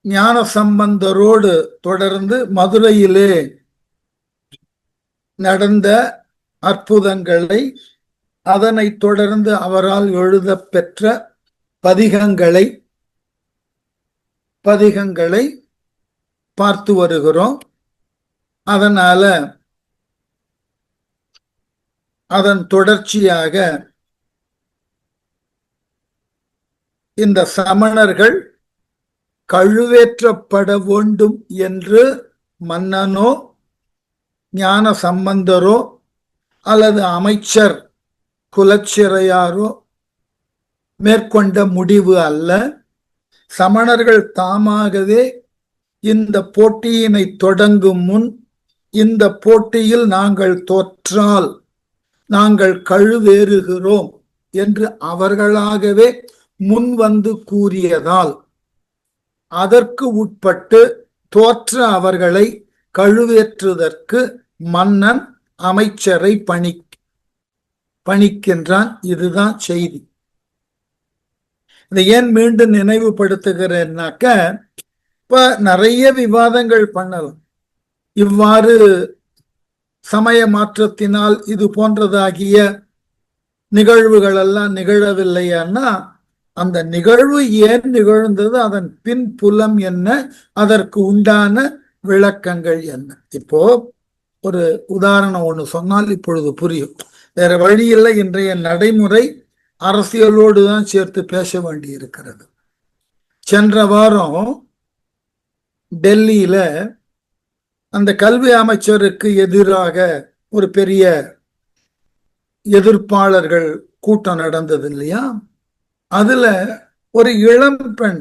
ஞான சம்பந்தரோடு தொடர்ந்து மதுரையிலே நடந்த அற்புதங்களை, அதனைத் தொடர்ந்து அவரால் எழுத பெற்ற பதிகங்களை பார்த்து வருகிறோம். அதனால அதன் தொடர்ச்சியாக இந்த சமணர்கள் கழுவேற்றப்பட வேண்டும் என்று மன்னனோ ஞான சம்பந்தரோ அல்லது அமைச்சர் குலச்சிறையாரோ மேற்கொண்ட முடிவு அல்ல. சமணர்கள் தாமாகவே இந்த போட்டியினை தொடங்கும் முன், இந்த போட்டியில் நாங்கள் தோற்றால் நாங்கள் கழுவேறுகிறோம் என்று அவர்களாகவே முன் வந்து கூறியதால், அதற்கு உட்பட்டு தோற்ற அவர்களை கழுவேற்றுவதற்கு மன்னன் அமைச்சரை பணிக்கின்றான். இதுதான் செய்தி. இதை ஏன் மீண்டும் நினைவுபடுத்துகிறேன்னாக்க, இப்ப நிறைய விவாதங்கள் பண்ணலாம். இவ்வாறு சமய மாற்றத்தினால் இது போன்றதாகிய நிகழ்வுகள் எல்லாம் நிகழவில்லையான்னா, அந்த நிகழ்வு ஏன் நிகழ்ந்தது, அதன் பின்புலம் என்ன, அதற்கு உண்டான விளக்கங்கள் என்ன. இப்போ ஒரு உதாரணம் ஒண்ணு சொன்னால் இப்பொழுது புரியும். வேற வழி இல்லை. இன்றைய நடைமுறை அரசியலோடு தான் சேர்த்து பேச வேண்டி இருக்கிறது. சென்ற வாரம் டெல்லியில அந்த கல்வி அமைச்சருக்கு எதிராக ஒரு பெரிய எதிர்ப்பாளர்கள் கூட்டம் நடந்தது இல்லையா? அதுல ஒரு இளம் பெண்,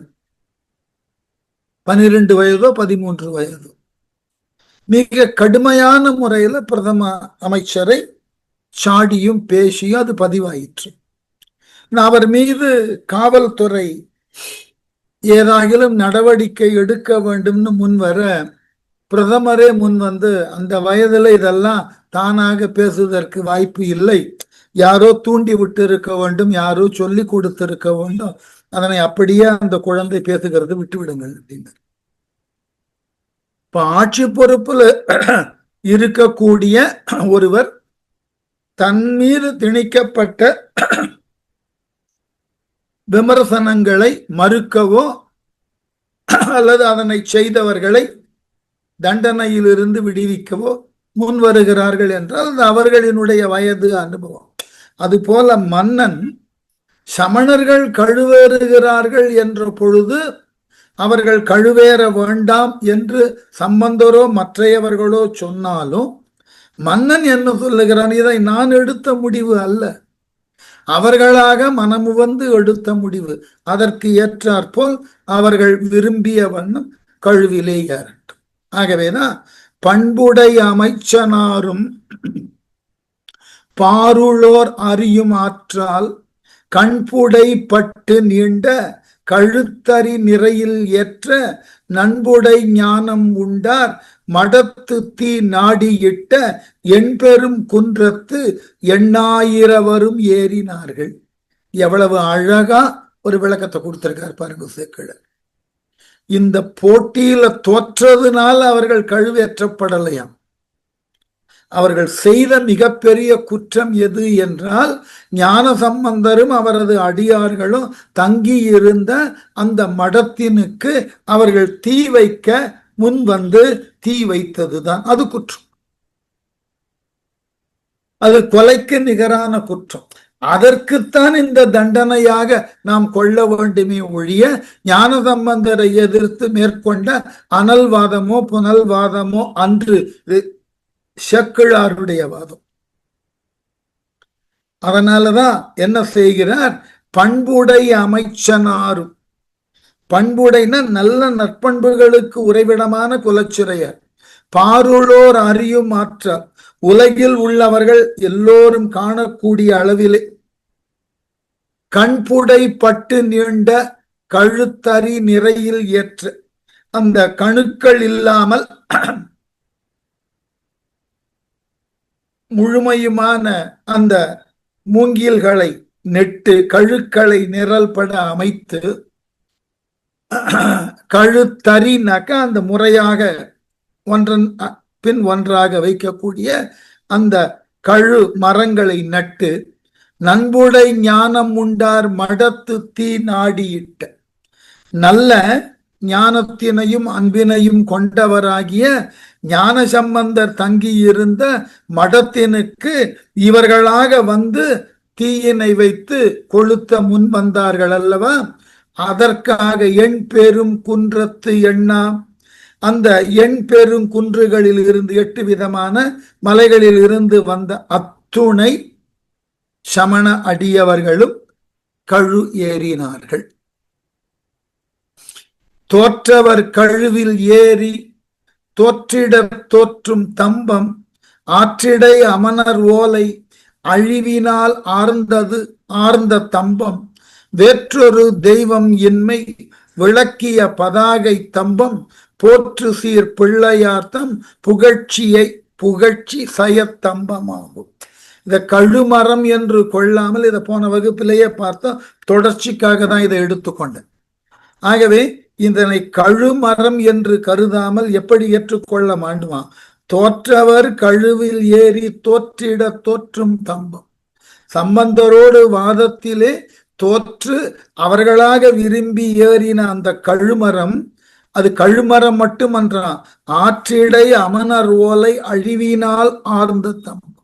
12 வயதோ 13 வயதோ, மிக கடுமையான முறையில பிரதம அமைச்சரை சாடியும் பேசியும் அது பதிவாயிற்று. அவர் மீது காவல்துறை ஏதாகிலும் நடவடிக்கை எடுக்க வேண்டும்னு முன்வர, பிரதமரே முன் வந்து அந்த வயதுல இதெல்லாம் தானாக பேசுவதற்கு வாய்ப்பு இல்லை, யாரோ தூண்டி விட்டு இருக்க வேண்டும், யாரோ சொல்லி கொடுத்திருக்க வேண்டும், அதனை அப்படியே அந்த குழந்தை பேசுகிறது விட்டுவிடுங்கள் அப்படின்னு. இப்ப ஆட்சி பொறுப்புல இருக்கக்கூடிய ஒருவர் தன் மீது திணிக்கப்பட்ட விமர்சனங்களை மறுக்கவோ அல்லது அதனை செய்தவர்களை தண்டனையிலிருந்து விடுவிக்கவோ முன் வருகிறார்கள் என்றால் அது அவர்களினுடைய வயது அனுபவம். அதுபோல மன்னன் சமணர்கள் கழுவேறுகிறார்கள் என்ற பொழுது அவர்கள் கழுவேற வேண்டாம் என்று சம்பந்தரோ மற்றையவர்களோ சொன்னாலும், மன்னன் என்ன சொல்லுகிறான், இதை நான் எடுத்த முடிவு அல்ல, அவர்களாக மனமு வந்து எடுத்த முடிவு, அதற்கு ஏற்றாற்போல் அவர்கள் விரும்பிய வண்ணம் கழுவிலே ஏறட்டும். ஆகவேதான் பண்புடை அமைச்சனாரும் பாருளோர் அறியும் ஆற்றால் கண்புடை பட்டு நீண்ட கழுத்தறி நிறையில் ஏற்ற நண்புடை ஞானம் உண்டார் மடத்து தீ நாடியிட்ட என்பெரும் குன்றத்து 8000 ஏறினார்கள். எவ்வளவு அழகா ஒரு விளக்கத்தை கொடுத்திருக்கார் பாருங்க சேக்கிழார். இந்த போட்டியில தோற்றதுனால அவர்கள் கழுவேற்றப்படலையாம். அவர்கள் செய்த மிகப்பெரிய குற்றம் எது என்றால், ஞான சம்பந்தரும் அவரது அடியார்களும் தங்கி இருந்த அந்த மடத்தினுக்கு அவர்கள் தீ வைக்க முன் வந்து தீ வைத்ததுதான் அது குற்றம். அது கொலைக்கு நிகரான குற்றம். அதற்குத்தான் இந்த தண்டனையாக நாம் கொள்ள வேண்டுமே ஒழிய, ஞான சம்பந்தரை எதிர்த்து மேற்கொண்ட அனல்வாதமோ புனல்வாதமோ அன்று சேக்கிழாருடைய வாதம். அதனாலதான் என்ன செய்கிறார், பண்புடை அமைச்சனாரும், பண்புடைன நல்ல நற்பண்புகளுக்கு உறைவிடமான குலச்சிறையர், பாருளோர் அறியும் ஆற்றால், உலகில் உள்ளவர்கள் எல்லோரும் காணக்கூடிய அளவிலே கண்புடை பட்டு நீண்ட கழுத்தறி நிறையில் ஏற்ற, அந்த கணுக்கள் இல்லாமல் முழுமையுமான அந்த மூங்கில்களை நெட்டு கழுக்களை நிரல் பட அமைத்து கழுத்தறினாக்க அந்த முறையாக ஒன்றன் பின் ஒன்றாக வைக்கக்கூடிய அந்த கழு மரங்களை நட்டு நண்புடை ஞானம் உண்டார் மடத்து தீ நாடியிட்ட, நல்ல ஞானத்தினையும் அன்பினையும் கொண்டவராகிய ஞான சம்பந்தர் தங்கியிருந்த மடத்தினுக்கு இவர்களாக வந்து தீயினை வைத்து கொளுத்த முன் வந்தார்கள் அல்லவா. அதற்காக எண் பெரும் குன்றத்து எண்ணா, அந்த எண் பெரும் குன்றுகளில் இருந்து 8 விதமான மலைகளில் இருந்து வந்த அத்துணை சமண அடியவர்களும் கழு ஏறினார்கள். தோற்றவர் கழுவில் ஏறி தோற்றிட தோற்றும் தம்பம் ஆற்றிடை அமனர் ஓலை அழிவினால் ஆர்ந்த தம்பம் வேற்றொரு தெய்வம் இன்மை விளக்கிய பதாகை தம்பம் போற்று சீர் பிள்ளையார்த்தம் புகழ்ச்சி சயத்தம்பமாகும். இதை கழுமரம் என்று கொள்ளாமல் இதை போன வகுப்பிலேயே பார்த்தோம், தொடர்ச்சிக்காக தான் இதை எடுத்துக்கொண்டேன். ஆகவே இதனை கழுமரம் என்று கருதாமல் எப்படி ஏற்றுக்கொள்ள மாண்டுமா? தோற்றவர் கழுவில் ஏறி தோற்றிட தோற்றும் தம்பம், சம்பந்தரோடு வாதத்திலே தோற்று அவர்களாக விரும்பி ஏறின அந்த கழுமரம், அது கழுமரம் மட்டுமன்றான், ஆற்றிடை அமனர் ஓலை அழிவினால் ஆர்ந்த தம்பம்,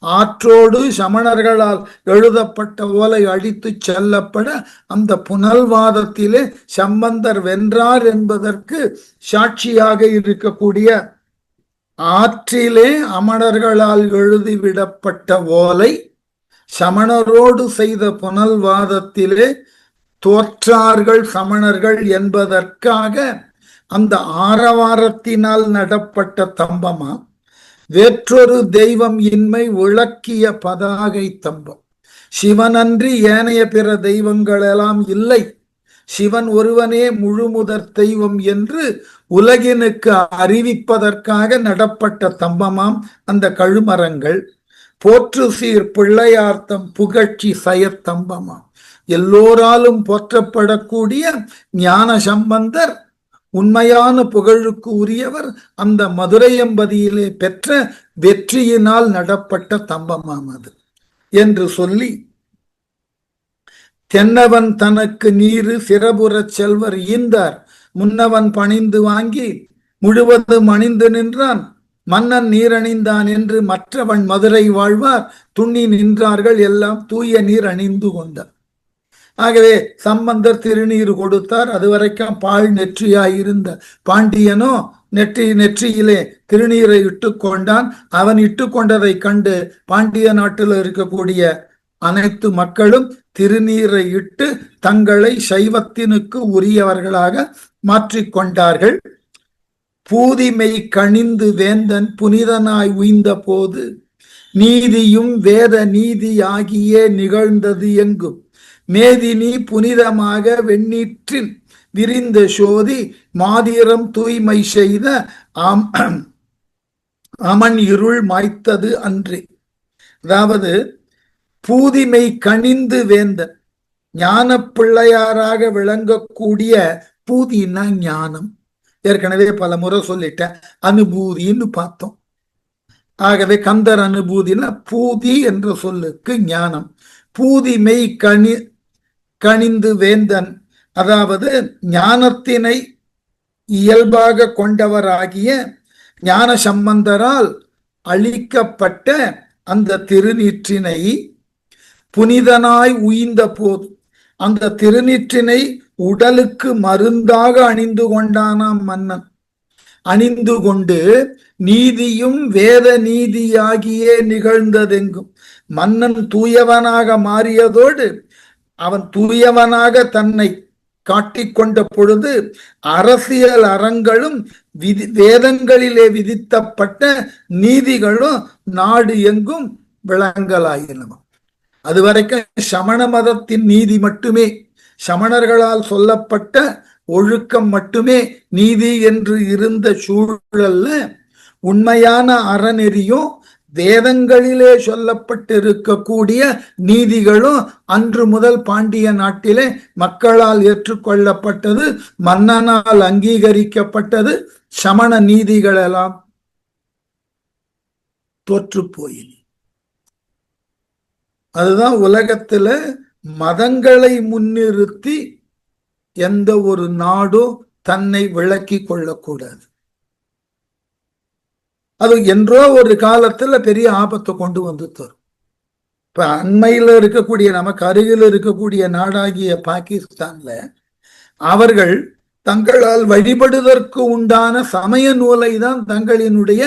ஆற்றோடு சமணர்களால் எழுதப்பட்ட ஓலை அழித்து செல்லப்பட அந்த புனல்வாதத்திலே சம்பந்தர் வென்றார் என்பதற்கு சாட்சியாக இருக்கக்கூடிய ஆற்றிலே அமணர்களால் எழுதிவிடப்பட்ட ஓலை சமணரோடு செய்த புனல்வாதத்திலே தோற்றார்கள் சமணர்கள் என்பதற்காக அந்த ஆரவாரத்தினால் நடப்பட்ட தம்பமா. வேற்றொரு தெய்வம் இன்மை விளக்கிய பதாகை தம்பம், சிவனன்றி ஏனைய பிற தெய்வங்கள் எல்லாம் இல்லை, சிவன் ஒருவனே முழுமுதற் தெய்வம் என்று உலகினுக்கு அறிவிப்பதற்காக நடப்பட்ட தம்பமாம் அந்த கழுமரங்கள். போற்று சீர் பிள்ளையார்த்தம் புகழ்ச்சி சயத்தம்பமாம், எல்லோராலும் போற்றப்படக்கூடிய ஞான சம்பந்தர் உண்மையான புகழுக்கு உரியவர் அந்த மதுரையம்பதியிலே பெற்ற வெற்றியினால் நடப்பட்ட தம்பமாம் அது என்று சொல்லி, தென்னவன் தனக்கு நீரு சிறபுறச் செல்வர் ஈந்தார் முன்னவன் பணிந்து வாங்கி முழுவதும் அணிந்து நின்றான் மன்னன் நீரணிந்தான் என்று மற்றவன் மதுரை வாழ்வார் துண்ணி நின்றார்கள் எல்லாம் தூய நீர் அணிந்து கொண்டார். ஆகவே சம்பந்தர் திருநீர் கொடுத்தார். அதுவரைக்கும் பால் நெற்றியாயிருந்த பாண்டியனோ நெற்றியிலே திருநீரை இட்டு கொண்டான். அவன் இட்டு கொண்டதை கண்டு பாண்டிய நாட்டில் இருக்கக்கூடிய அனைத்து மக்களும் திருநீரை இட்டு தங்களை சைவத்தினுக்கு உரியவர்களாக மாற்றிக்கொண்டார்கள். பூதிமை கணிந்து வேந்தன் புனிதனாய் உய்ந்த போது நீதியும் வேத நீதி ஆகியே நிகழ்ந்தது எங்கும் மேதினி புனிதமாக வெண்ணீற்றில் விரிந்த சோதி மாதிரம் தூய்மை செய்த அமன் இருள் மாய்த்தது அன்றே. அதாவது பூதிமை கணிந்து வேந்தன், ஞான பிள்ளையாராக விளங்கக்கூடிய பூதினா ஞானம். ஏற்கனவே பல முறை சொல்லிட்டேன், அனுபூதின்னு பார்த்தோம். ஆகவே கந்தர் அனுபூதினா பூதி என்ற சொல்லுக்கு ஞானம். பூதிமை கணிந்து வேந்தன், அதாவது ஞானத்தினை இயல்பாக கொண்டவராகிய ஞான சம்பந்தரால் அளிக்கப்பட்ட அந்த திருநீற்றினை புனிதனாய் உய்ந்த போது அந்த திருநீற்றினை உடலுக்கு மருந்தாக அணிந்து கொண்டானாம் மன்னன். அணிந்து கொண்டு நீதியும் வேத நீதியாகியே நிகழ்ந்ததெங்கும் மன்னன் தூயவனாக மாறியதோடு அவன் தூயவனாக தன்னை காட்டிக்கொண்ட பொழுது அரசியல் அறங்களும் வேதங்களிலே விதித்தப்பட்ட நீதிகளும் நாடு எங்கும் விளங்கலாயின. அதுவரைக்கும் சமண மதத்தின் நீதி மட்டுமே, சமணர்களால் சொல்லப்பட்ட ஒழுக்கம் மட்டுமே நீதி என்று இருந்த சூழல்ல உண்மையான அறநெறியும் வேதங்களிலே சொல்லப்பட்டிருக்கக்கூடிய நீதிகளும் அன்று முதல் பாண்டிய நாட்டிலே மக்களால் ஏற்றுக்கொள்ளப்பட்டது, மன்னனால் அங்கீகரிக்கப்பட்டது. சமண நீதிகள் எல்லாம் தோற்று போயின. அதுதான் உலகத்துல மதங்களை முன்னிறுத்தி எந்த ஒரு நாடும் தன்னை விளக்கி கொள்ளக்கூடாது. அது என்றோ ஒரு காலத்துல பெரிய ஆபத்தை கொண்டு வந்து தரும். இப்ப அண்மையில இருக்கக்கூடிய, நமக்கு அருகில் இருக்கக்கூடிய நாடாகிய பாகிஸ்தான்ல அவர்கள் தங்களால் வழிபடுவதற்கு உண்டான சமய நூலை தான் தங்களினுடைய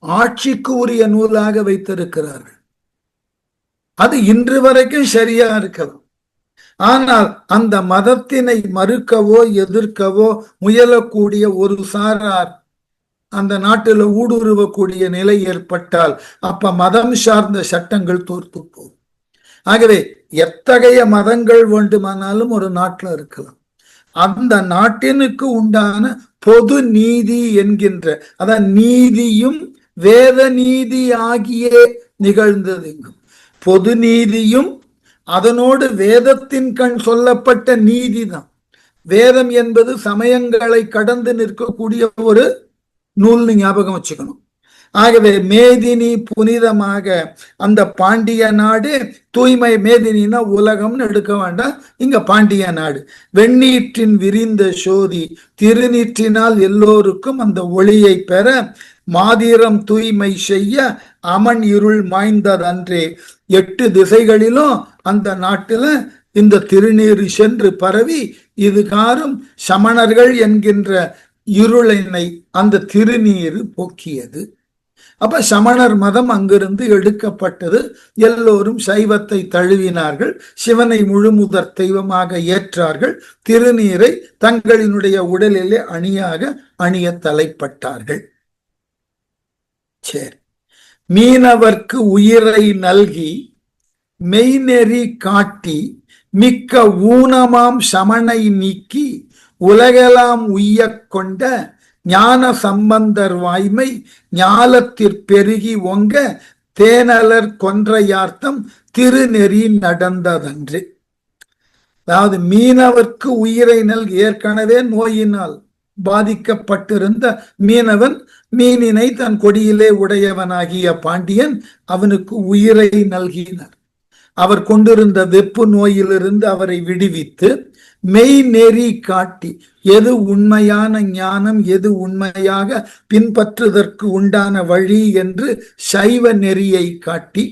ஆட்சிக்கு உரிய நூலாக வைத்திருக்கிறார்கள். அது இன்று வரைக்கும் சரியா இருக்கலாம். ஆனால் அந்த மதத்தினை மறுக்கவோ எதிர்க்கவோ முயலக்கூடிய ஒரு சாரார் அந்த நாட்டில் ஊடுருவக்கூடிய நிலை ஏற்பட்டால் அப்ப மதம் சார்ந்த சட்டங்கள் தோற்று போகும். ஆகவே எத்தகைய மதங்கள் வேண்டுமானாலும் ஒரு நாட்டில் இருக்கலாம். அந்த நாட்டினுக்கு உண்டான பொது நீதி என்கின்ற, அதான் நீதியும் வேத நீதி ஆகியே நிகழ்ந்தது. பொது நீதியும் அதனோடு வேதத்தின் கண் சொல்லப்பட்ட நீதி தான். வேதம் என்பது சமயங்களை கடந்து நிற்கக்கூடிய ஒரு நூல்னு ஞாபகம் வச்சுக்கணும். ஆகவே மேதினி புனிதமாக அந்த பாண்டிய நாடு தூய்மை, மேதினா உலகம்னு எடுக்க வேண்டாம், இங்க பாண்டிய நாடு. வெண்ணீற்றின் விரிந்த சோதி திருநீற்றினால் எல்லோருக்கும் அந்த ஒளியை பெற மாதிரம் தூய்மை செய்ய அமன் இருள் மாய்ந்ததன்றே. 8 திசைகளிலும் அந்த நாட்டுல இந்த திருநீர் சென்று பரவி இதுகாரும் சமணர்கள் என்கின்ற இருளினை அந்த திருநீர் போக்கியது. அப்ப சமணர் மதம் அங்கிருந்து எடுக்கப்பட்டது. எல்லோரும் சைவத்தை தழுவினார்கள், சிவனை முழுமுதற் தெய்வமாக ஏற்றார்கள், திருநீரை தங்களினுடைய உடலிலே அணியாக அணிய தலைப்பட்டார்கள். சரி, மீனவர்க்கு உயிரை நல்கி மெய்நெறி காட்டி மிக்க ஊனமாம் சமணை நீக்கி உலகெல்லாம் உய்ய கொண்ட ஞான சம்பந்தர் வாய்மை ஞாலத்திற் பெருகி ஒங்க தேனலர் கொன்றையார்த்தம் திருநெறி நடந்ததன்று. அதாவது மீனவர்க்கு உயிரை நல்கி, ஏற்கனவே நோயினால் பாதிக்கப்பட்டிருந்த மீனவன், மீனினை தன் கொடியிலே உடையவனாகிய பாண்டியன் அவனுக்கு உயிரை நல்கினார். அவர் கொண்டிருந்த வெப்பு நோயிலிருந்து அவரை விடுவித்து மெய் நெறி காட்டி, எது உண்மையான ஞானம், எது உண்மையாக பின்பற்றுவதற்கு உண்டான வழி என்று சைவ நெறியை காட்டி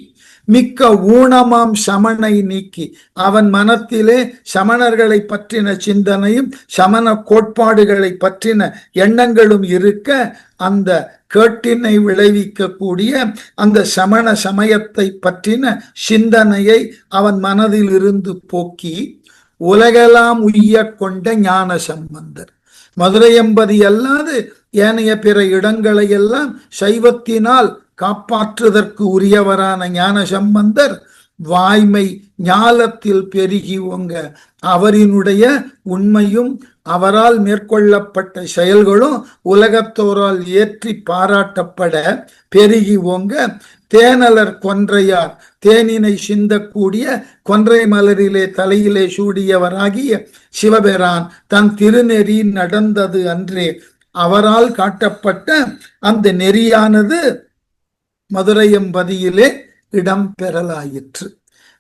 மிக்க ஊனமாம் சமணை நீக்கி, அவன் மனத்திலே சமணர்களை பற்றின சிந்தனையும் சமண கோட்பாடுகளை பற்றின எண்ணங்களும் இருக்க அந்த கேட்டினை விளைவிக்கக்கூடிய அந்த சமண சமயத்தை பற்றின சிந்தனையை அவன் மனதில் இருந்து போக்கி உலகெல்லாம் உய்ய கொண்ட ஞான சம்பந்தர். மதுரையம்பதி அல்லாது ஏனைய பிற இடங்களை எல்லாம் சைவத்தினால் காப்பாற்றுவதற்கு உரியவரான ஞான சம்பந்தர் வாய்மை ஞாலத்தில் பெருகி ஓங்க, அவரினுடைய உண்மையும் அவரால் மேற்கொள்ளப்பட்ட செயல்களும் உலகத்தோரால் ஏற்றி பாராட்டப்பட பெருகி ஓங்க தேனலர் கொன்றையார், தேனினை சிந்தக்கூடிய கொன்றை மலரிலே தலையிலே சூடியவராகிய சிவபெரான் தன் திருநெறி நடந்தது அன்றே. அவரால் காட்டப்பட்ட அந்த நெறியானது மதுரையம்பதியிலே இடம் பெறலாயிற்று.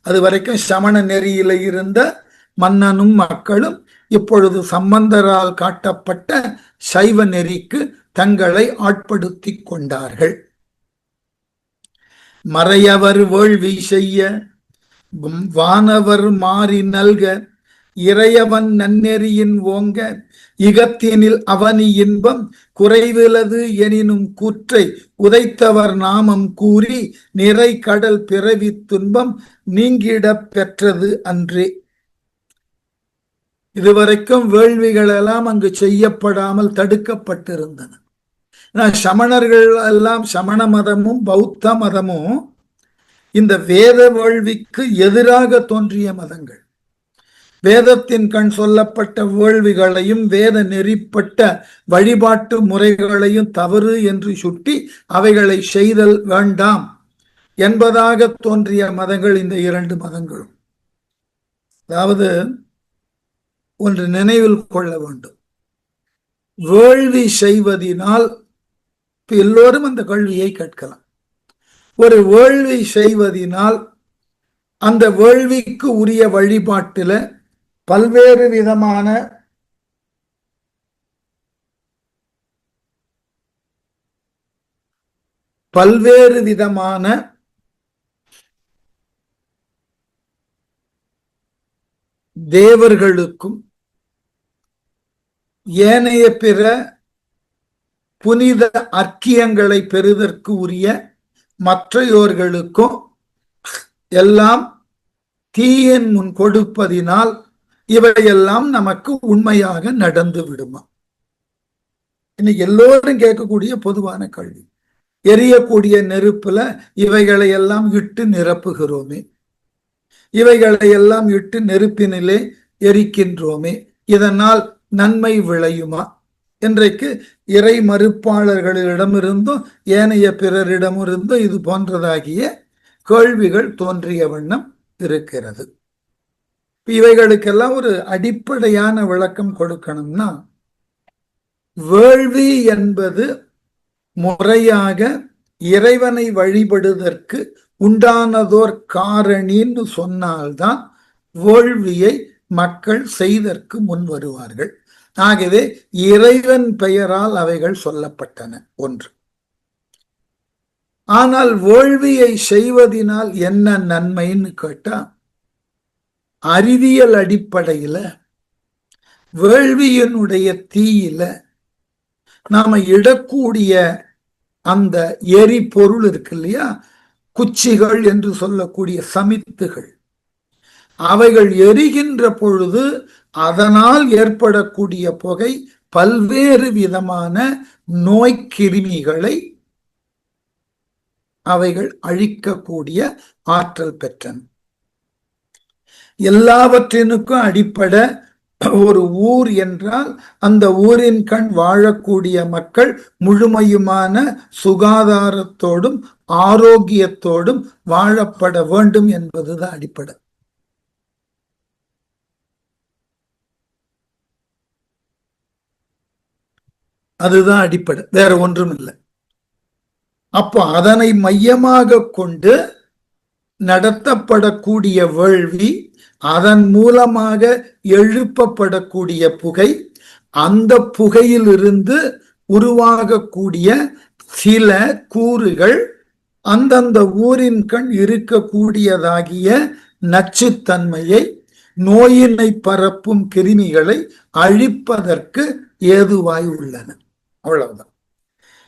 அது வரைக்கும் சமண நெறியில இருந்த மன்னனும் மக்களும் இப்பொழுது சம்பந்தரால் காட்டப்பட்ட சைவ நெறிக்கு தங்களை ஆட்படுத்தி கொண்டார்கள். மறையவர் வேள்வி செய்ய வானவர் மாறி நல்க இறையவன் நன்னெறியின் ஓங்க இகத்தினில் அவனி இன்பம் குறைவிலது எனினும் கூற்றை உதைத்தவர் நாமம் கூறி நிறை கடல் பிறவி துன்பம் நீங்கிடப் பெற்றது அன்றே. இதுவரைக்கும் வேள்விகள் எல்லாம் அங்கு செய்யப்படாமல் தடுக்கப்பட்டிருந்தன. சமணர்கள் எல்லாம், சமண மதமும் பௌத்த மதமும் இந்த வேத வேள்விக்கு எதிராக தோன்றிய மதங்கள். வேதத்தின் கண் சொல்லப்பட்ட வேள்விகளையும் வேத நெறிப்பட்ட வழிபாட்டு முறைகளையும் தவறு என்று சுட்டி அவைகளை செய்தல் வேண்டாம் என்பதாக தோன்றிய மதங்கள் இந்த இரண்டு மதங்களும். அதாவது ஒன்று நினைவில் கொள்ள வேண்டும், வேள்வி செய்வதினால் எல்லோரும் அந்த கேள்வியை கேட்கலாம். ஒரு வேள்வி செய்வதினால் அந்த வேள்விக்கு உரிய வழிபாட்டில பல்வேறு விதமான தேவர்களுக்கும் ஏனைய பிற புனித அர்க்கியங்களை பெறுவதற்கு உரிய மற்றையோர்களுக்கும் எல்லாம் தீயின் முன் கொடுப்பதினால் இவையெல்லாம் நமக்கு உண்மையாக நடந்து விடுமா? இன்னைக்கு எல்லோரும் கேட்கக்கூடிய பொதுவான கேள்வி. எரியக்கூடிய நெருப்புல இவைகளை எல்லாம் இட்டு நிரப்புகிறோமே, இவைகளை எல்லாம் இட்டு நெருப்பினிலே எரிக்கின்றோமே, இதனால் நன்மை விளையுமா? இன்றைக்கு இறை மறுப்பாளர்களிடமிருந்தும் ஏனைய பிறரிடமிருந்தும் இது போன்றதாகிய கேள்விகள் தோன்றிய வண்ணம் இருக்கிறது. இவைகளுக்கெல்லாம் ஒரு அடிப்படையான விளக்கம் கொடுக்கணும்னா, வேள்வி என்பது முறையாக இறைவனை வழிபடுவதற்கு உண்டானதோர் காரணின்னு சொன்னால்தான் வேள்வியை மக்கள் செய்தற்கு முன் வருவார்கள். ஆகவே இறைவன் பெயரால் அவைகள் சொல்லப்பட்டன ஒன்று. ஆனால் வேள்வியை செய்வதனால் என்ன நன்மைன்னு கேட்டா, அறிவியல் அடிப்படையில வேள்வியினுடைய தீயில நாம இடக்கூடிய அந்த எரிபொருள் இருக்கு இல்லையா, குச்சிகள் என்று சொல்லக்கூடிய சமித்துகள், அவைகள் எரிகின்ற பொழுது அதனால் ஏற்படக்கூடிய புகை பல்வேறு விதமான நோய்க்கிருமிகளை அவைகள் அழிக்கக்கூடிய ஆற்றல் பெற்றன. எல்லாவற்றினுக்கும் அடிப்படை ஒரு ஊர் என்றால் அந்த ஊரின் கண் வாழக்கூடிய மக்கள் முழுமையுமான சுகாதாரத்தோடும் ஆரோக்கியத்தோடும் வாழப்பட வேண்டும் என்பதுதான் அடிப்படை. அதுதான் அடிப்படை, வேற ஒன்றும் இல்லை. அப்போ அதனை மையமாக கொண்டு நடத்தப்படக்கூடிய வேள்வி, அதன் மூலமாக எழுப்பப்படக்கூடிய புகை, அந்த புகையிலிருந்து உருவாகக்கூடிய சில கூறுகள் அந்தந்த ஊரின் கண் இருக்கக்கூடியதாகிய நச்சுத்தன்மையை, நோயினை பரப்பும் கிருமிகளை அழிப்பதற்கு ஏதுவாய் உள்ளன. அவ்வளவுதான்.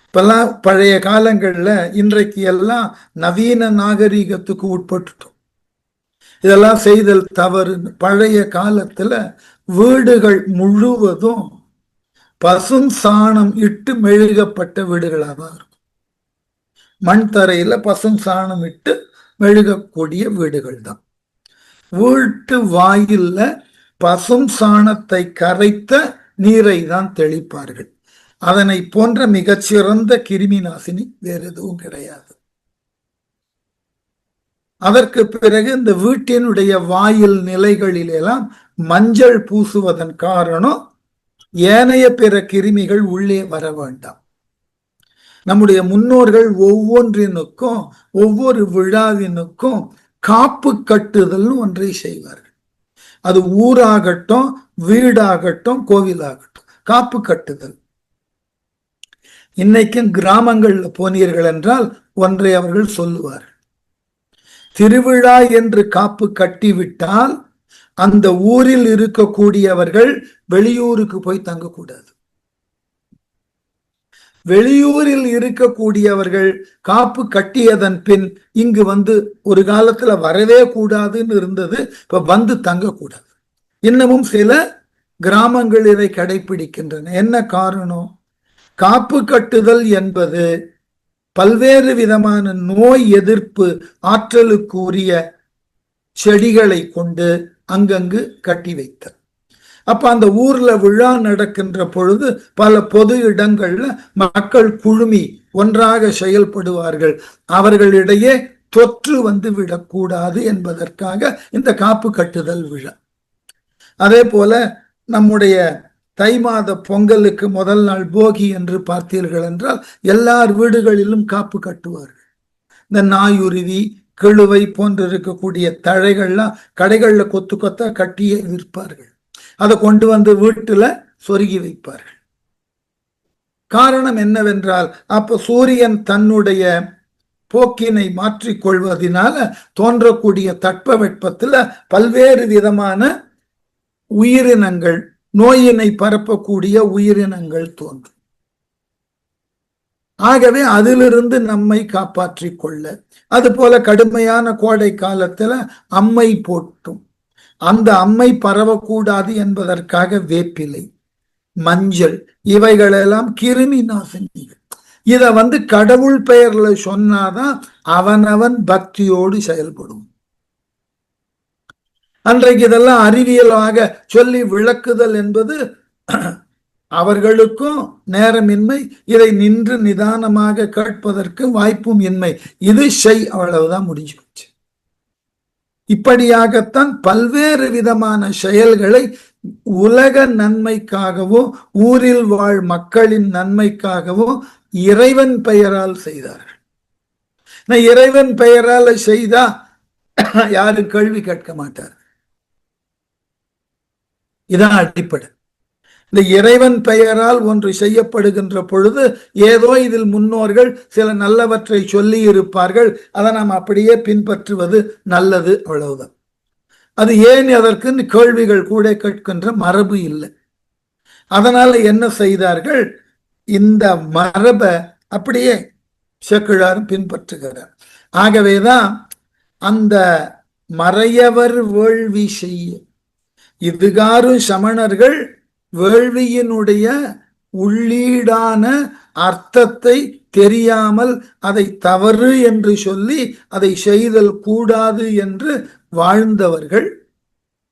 இப்பெல்லாம் பழைய காலங்கள்ல, இன்றைக்கு எல்லாம் நவீன நாகரிகத்துக்கு உட்பட்டுட்டோம். இதெல்லாம் செய்தல் தவறு. பழைய காலத்துல வீடுகள் முழுவதும் பசும் சாணம் இட்டு மெழுகப்பட்ட வீடுகளாக தான் இருக்கும். மண் தரையில பசும் சாணம் இட்டு மெழுகக்கூடிய வீடுகள் தான். வீட்டு வாயில்ல பசும் சாணத்தை கரைத்த நீரை தான் தெளிப்பார்கள். அதனை போன்ற மிகச்சிறந்த கிருமி நாசினி வேறு எதுவும் கிடையாது. அதற்கு பிறகு இந்த வீட்டினுடைய வாயில் நிலைகளிலெல்லாம் மஞ்சள் பூசுவதன் காரணம் ஏனைய பிற கிருமிகள் உள்ளே வர வேண்டாம். நம்முடைய முன்னோர்கள் ஒவ்வொன்றினுக்கும் ஒவ்வொரு விழாவினுக்கும் காப்பு கட்டுதல்னு ஒன்றை செய்வார்கள். அது ஊராகட்டும், வீடாகட்டும், கோவிலாகட்டும், காப்பு கட்டுதல். இன்னைக்கும் கிராமங்கள்ல போனீர்கள் என்றால் ஒன்றை அவர்கள் சொல்லுவார்கள். திருவிழா என்று காப்பு கட்டிவிட்டால் அந்த ஊரில் இருக்கக்கூடியவர்கள் வெளியூருக்கு போய் தங்கக்கூடாது. வெளியூரில் இருக்கக்கூடியவர்கள் காப்பு கட்டியதன் பின் இங்கு வந்து ஒரு காலத்துல வரவே கூடாதுன்னு இருந்தது, இப்ப வந்து தங்கக்கூடாது. இன்னமும் சில கிராமங்கள் இதை கடைபிடிக்கின்றன. என்ன காரணம்? காப்பு கட்டுதல் என்பது பல்வேறு விதமான நோய் எதிர்ப்பு ஆற்றலுக்கு உரிய செடிகளை கொண்டு அங்கங்கு கட்டி வைத்தார். அப்ப அந்த ஊர்ல விழா நடக்கின்ற பொழுது பல பொது இடங்கள்ல மக்கள் குழுமி ஒன்றாக செயல்படுவார்கள். அவர்களிடையே தொற்று வந்து விடக்கூடாது என்பதற்காக இந்த காப்பு கட்டுதல் விழா. அதே போல நம்முடைய தை மாத பொங்கலுக்கு முதல் நாள் போகி என்று பார்த்தீர்கள் என்றால் எல்லார் வீடுகளிலும் காப்பு கட்டுவார்கள். இந்த நாயுருவி, கிழுவை போன்று இருக்கக்கூடிய தழைகள்லாம் கடைகள்ல கொத்து கொத்தா கட்டியே விற்பார்கள். அதை கொண்டு வந்து வீட்டுல சொருகி வைப்பார்கள். காரணம் என்னவென்றால் அப்ப சூரியன் தன்னுடைய போக்கினை மாற்றிக்கொள்வதனால தோன்றக்கூடிய தட்பவெப்பத்துல பல்வேறு விதமான உயிரினங்கள், நோயினை பரப்பக்கூடிய உயிரினங்கள் தோன்றும். ஆகவே அதிலிருந்து நம்மை காப்பாற்றிக் கொள்ள, அது போல கடுமையான கோடை காலத்துல அம்மை போட்டும் அந்த அம்மை பரவக்கூடாது என்பதற்காக வேப்பிலை, மஞ்சள் இவைகளெல்லாம் கிருமி நாசினிகள். இத கடவுள் பெயர்ல சொன்னாதான் அவனவன் பக்தியோடு செயல்படும். அன்றைக்கு இதெல்லாம் அறிவியலாக சொல்லி விளக்குதல் என்பது அவர்களுக்கும் நேரமின்மை, இதை நின்று நிதானமாக கேட்பதற்கு வாய்ப்பும் இன்மை. இது செய், அவ்வளவுதான் முடிஞ்சு போச்சு. இப்படியாகத்தான் பல்வேறு விதமான செயல்களை உலக நன்மைக்காகவும் ஊரில் வாழ் மக்களின் நன்மைக்காகவும் இறைவன் பெயரால் செய்தார்கள். இறைவன் பெயரால் செய்தா யாரும் கேள்வி கேட்க மாட்டார். இதான் அடிப்படை. இந்த இறைவன் பெயரால் ஒன்று செய்யப்படுகின்ற பொழுது ஏதோ இதில் முன்னோர்கள் சில நல்லவற்றை சொல்லி இருப்பார்கள், அதை நாம் அப்படியே பின்பற்றுவது நல்லது, அவ்வளவுதான். அது ஏன் அதற்கு கேள்விகள் கூட கேட்கின்ற மரபு இல்லை. அதனால என்ன செய்தார்கள், இந்த மரபை அப்படியே சேக்கிழாரும் பின்பற்றுகிறார். ஆகவேதான் அந்த மறையவர் வேள்வி செய்ய இதுகாரும் சமணர்கள் வேள்வியினுடைய உள்ளீடான அர்த்தத்தை தெரியாமல் அதை தவறு என்று சொல்லி அதை செய்தல் கூடாது என்று வாழ்ந்தவர்கள்.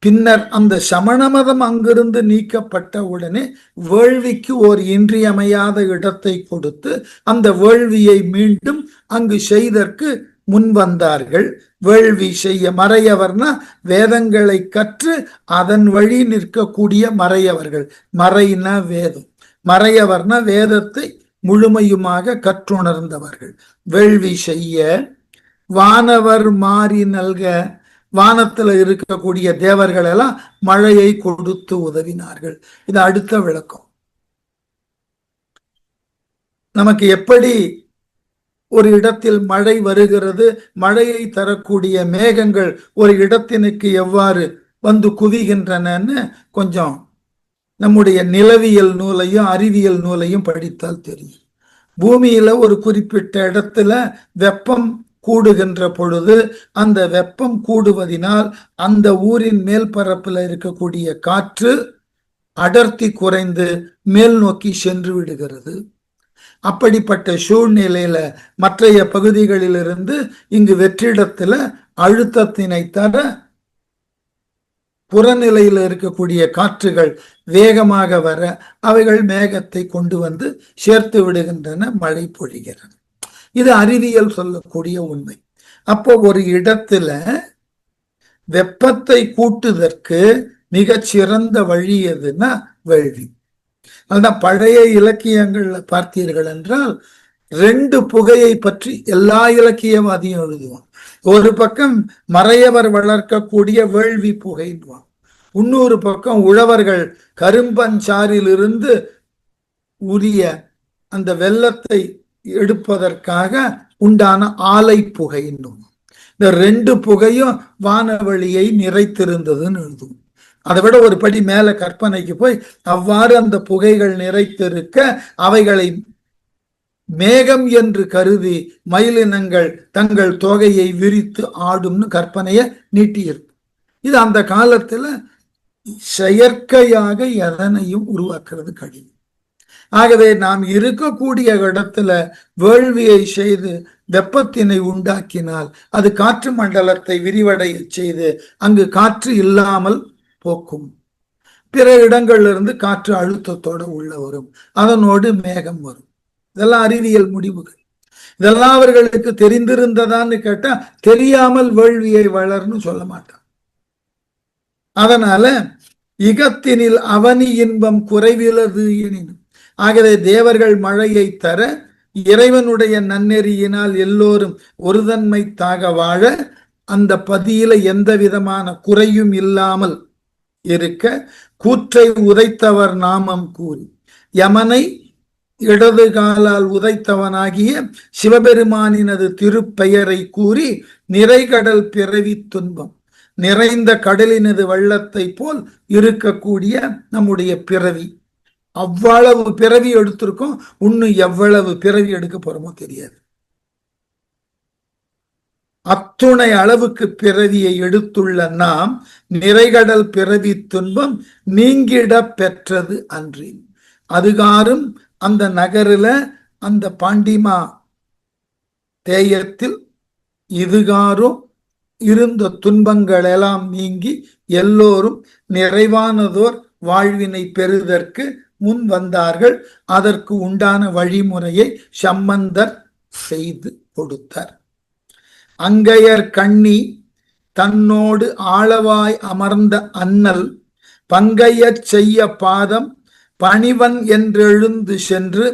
பின்னர் அந்த சமண மதம் அங்கிருந்து நீக்கப்பட்ட உடனே வேள்விக்கு ஓர் இன்றியமையாத இடத்தை கொடுத்து அந்த வேள்வியை மீண்டும் அங்கு செய்தற்கு முன்வந்தார்கள். வேள்வி செய்ய மறையவர்னா வேதங்களை கற்று அதன் வழி நிற்கக்கூடிய மறையவர்கள். மறைனா வேதம், மறையவர்னா வேதத்தை முழுமையுமாக கற்றுணர்ந்தவர்கள். வேள்வி செய்ய வானவர் மாறி நல்க, வானத்துல இருக்கக்கூடிய தேவர்கள் எல்லாம் மழையை கொடுத்து உதவினார்கள். இது அடுத்த விளக்கம். நமக்கு எப்படி ஒரு இடத்தில் மழை வருகிறது, மழையை தரக்கூடிய மேகங்கள் ஒரு இடத்தினுக்கு எவ்வாறு வந்து குவிகின்றனன்னு கொஞ்சம் நம்முடைய நிலவியல் நூலையும் அறிவியல் நூலையும் படித்தால் தெரியும். பூமியில ஒரு குறிப்பிட்ட இடத்துல வெப்பம் கூடுகின்ற பொழுது அந்த வெப்பம் கூடுவதினால் அந்த ஊரின் மேல் பரப்பில் இருக்கக்கூடிய காற்று அடர்த்தி குறைந்து மேல் நோக்கி சென்று விடுகிறது. அப்படிப்பட்ட சூழ்நிலையில மற்றைய பகுதிகளிலிருந்து இங்கு வெற்றிடத்துல அழுத்தத்தினை தர புறநிலையில் இருக்கக்கூடிய காற்றுகள் வேகமாக வர அவைகள் மேகத்தை கொண்டு வந்து சேர்த்து விடுகின்றன, மழை பொழிகிறது. இது அறிவியல் சொல்லக்கூடிய உண்மை. அப்போ ஒரு இடத்துல வெப்பத்தை கூட்டுவதற்கு மிகச் சிறந்த வழி எதுன்னா வேள்வி. அதுதான் பழைய இலக்கியங்கள்ல பார்த்தீர்கள் என்றால் 2 புகையை பற்றி எல்லா இலக்கியவாதியும் எழுதுவான். ஒரு பக்கம் மறையவர் வளர்க்கக்கூடிய வேள்வி புகைன்னுவான், இன்னொரு பக்கம் உழவர்கள் கரும்பஞ்சாரிலிருந்து உரிய அந்த வெள்ளத்தை எடுப்பதற்காக உண்டான ஆலை புகைன்னும். இந்த 2 புகையும் வானவெளியை நிறைத்திருந்ததுன்னு எழுதுவோம். அதை விட ஒரு படி மேல கற்பனைக்கு போய் அவ்வாறு அந்த புகைகள் நிறைத்திருக்க அவைகளை மேகம் என்று கருதி மயிலினங்கள் தங்கள் தொகையை விரித்து ஆடும்னு கற்பனையை நீட்டியிருக்கும். இது அந்த காலத்துல செயற்கையாக எதனையும் உருவாக்குறது கடினம். ஆகவே நாம் இருக்கக்கூடிய இடத்துல வேள்வியை செய்து வெப்பத்தினை உண்டாக்கினால் அது காற்று மண்டலத்தை விரிவடைய செய்து அங்கு காற்று இல்லாமல் போக்கும். பிற இடங்களிலிருந்து காற்று அழுத்தத்தோடு உள்ள வரும், அதனோடு மேகம் வரும். இதெல்லாம் அறிவியல் முடிவுகள். இதெல்லாம் அவர்களுக்கு தெரிந்திருந்ததான்னு கேட்டா தெரியாமல் வேள்வியை வளர்னு சொல்ல மாட்டான். அதனால இகத்தினில் அவனி இன்பம் குறைவிலது எனினும், ஆகவே தேவர்கள் மழையை தர இறைவனுடைய நன்னெறியினால் எல்லோரும் ஒருதன்மை தாக வாழ அந்த பதியில எந்த விதமான குறையும் இல்லாமல் இருக்க கூற்றை உதைத்தவர் நாமம் கூறி யமனை இடது காலால் உதைத்தவனாகிய சிவபெருமானினது திருப்பெயரை கூறி நிறைகடல் பிறவி துன்பம், நிறைந்த கடலினது வெள்ளத்தை போல் இருக்கக்கூடிய நம்முடைய பிறவி, அவ்வளவு பிறவி எடுத்திருக்கோம். இன்னும் எவ்வளவு பிறவி எடுக்க போறோமோ தெரியாது. அத்துணை அளவுக்கு பிறவியை எடுத்துள்ள நாம் நிறைகடல் பிறவி துன்பம் நீங்கிட பெற்றது அன்றி. அதுகாரும் அந்த நகரில அந்த பாண்டிமா தேயத்தில் இதுகாரும் இருந்த துன்பங்கள் எல்லாம் நீங்கி எல்லோரும் நிறைவானதோர் வாழ்வினை பெறுவதற்கு முன் வந்தார்கள். அதற்கு உண்டான வழிமுறையை சம்பந்தர் செய்து கொடுத்தார். அங்கையர் கண்ணி தன்னோடு ஆளவாய் அமர்ந்த அண்ணல் பங்கையச் செய்ய பாதம் பணிவன் என்றெழுந்து சென்று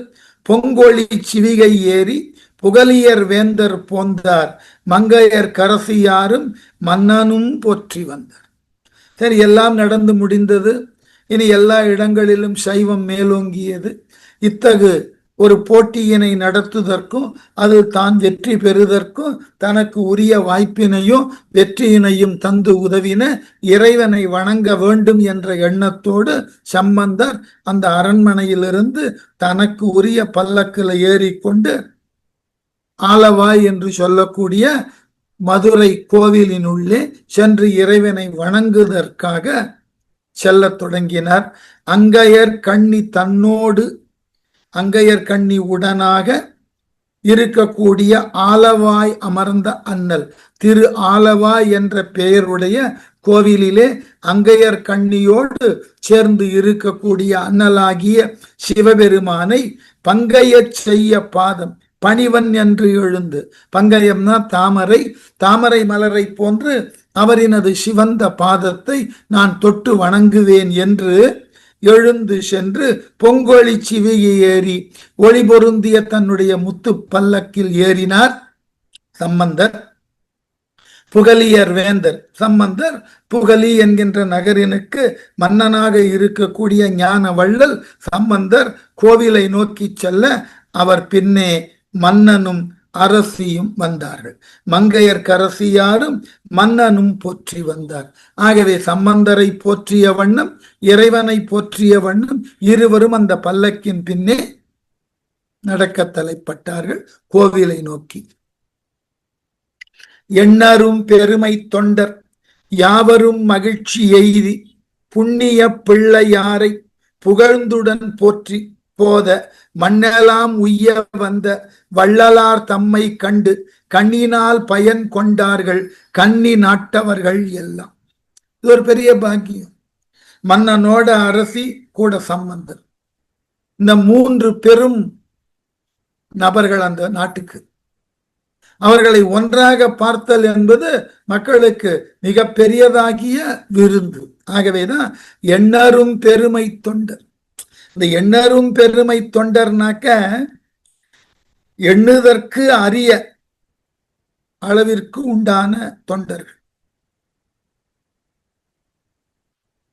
பொங்கொழி சிவிகை ஏறி புகலியர் வேந்தர் போந்தார் மங்கையர் கரசியாரும் மன்னனும் போற்றி வந்தார். சரி, எல்லாம் நடந்து முடிந்தது. இனி எல்லா இடங்களிலும் சைவம் மேலோங்கியது. இத்தகு ஒரு போட்டியினை நடத்துவதற்கும் அதில் தான் வெற்றி பெறுவதற்கும் தனக்கு உரிய வாய்ப்பினையும் வெற்றியினையும் தந்து உதவின இறைவனை வணங்க வேண்டும் என்ற எண்ணத்தோடு சம்பந்தர் அந்த அரண்மனையிலிருந்து தனக்கு உரிய பல்லக்கில் ஏறிக்கொண்டு ஆலவாய் என்று சொல்லக்கூடிய மதுரை கோவிலினுள்ளே சென்று இறைவனை வணங்குவதற்காக செல்லத் தொடங்கினார். அங்கையர் கண்ணி தன்னோடு, அங்கையர் கண்ணி உடனாக இருக்கக்கூடிய ஆலவாய் அமர்ந்த அண்ணல், திரு ஆலவாய் என்ற பெயருடைய கோவிலிலே அங்கையர் கண்ணியோடு சேர்ந்து இருக்கக்கூடிய அண்ணலாகிய சிவபெருமானை பங்கையச் செய்ய பாதம் பணிவன் என்று எழுந்து, பங்கயம்னா தாமரை, தாமரை மலரை போன்று அவரினது சிவந்த பாதத்தை நான் தொட்டு வணங்குவேன் என்று எழுந்து சென்று பொங்கொழி சிவிகை ஏறி ஒளி பொருந்திய தன்னுடைய முத்து பல்லக்கில் ஏறினார் சம்பந்தர். புகலியர் வேந்தர், சம்பந்தர் புகலி என்கின்ற நகரினுக்கு மன்னனாக இருக்கக்கூடிய ஞான வள்ளல் சம்பந்தர் கோவிலை நோக்கி செல்ல அவர் பின்னே மன்னனும் அரசியும் வந்தார்கள். மங்கையர் கரசியாரும் மன்னனும் போற்றி வந்தார். ஆகவே சம்பந்தரை போற்றிய வண்ணம் இறைவனை போற்றிய வண்ணம் இருவரும் அந்த பல்லக்கின் பின்னே நடக்க தலைப்பட்டார்கள் கோவிலை நோக்கி. எண்ணரும் பெருமை தொண்டர் யாவரும் மகிழ்ச்சி எய்தி புண்ணிய பிள்ளையாரை புகழ்ந்துடன் போற்றி போத மண்ணெல்லாம் உய்ய வந்த வள்ளலார் தம்மை கண்டு கண்ணினால் பயன் கொண்டார்கள் கன்னி நாட்டவர்கள் எல்லாம். இது ஒரு பெரிய பாக்கியம். மன்னனோட அரசி கூட சம்பந்தர், இந்த மூன்று பெரும் நபர்கள் அந்த நாட்டுக்கு, அவர்களை ஒன்றாக பார்த்தல் என்பது மக்களுக்கு மிக பெரியதாகிய விருந்து. ஆகவேதான் எண்ணரும் பெருமை தொண்டர். இந்த எண்ணரும் பெருமை தொண்டர்னாக்க எண்ணுதற்கு அரிய அளவிற்கு உண்டான தொண்டர்கள்.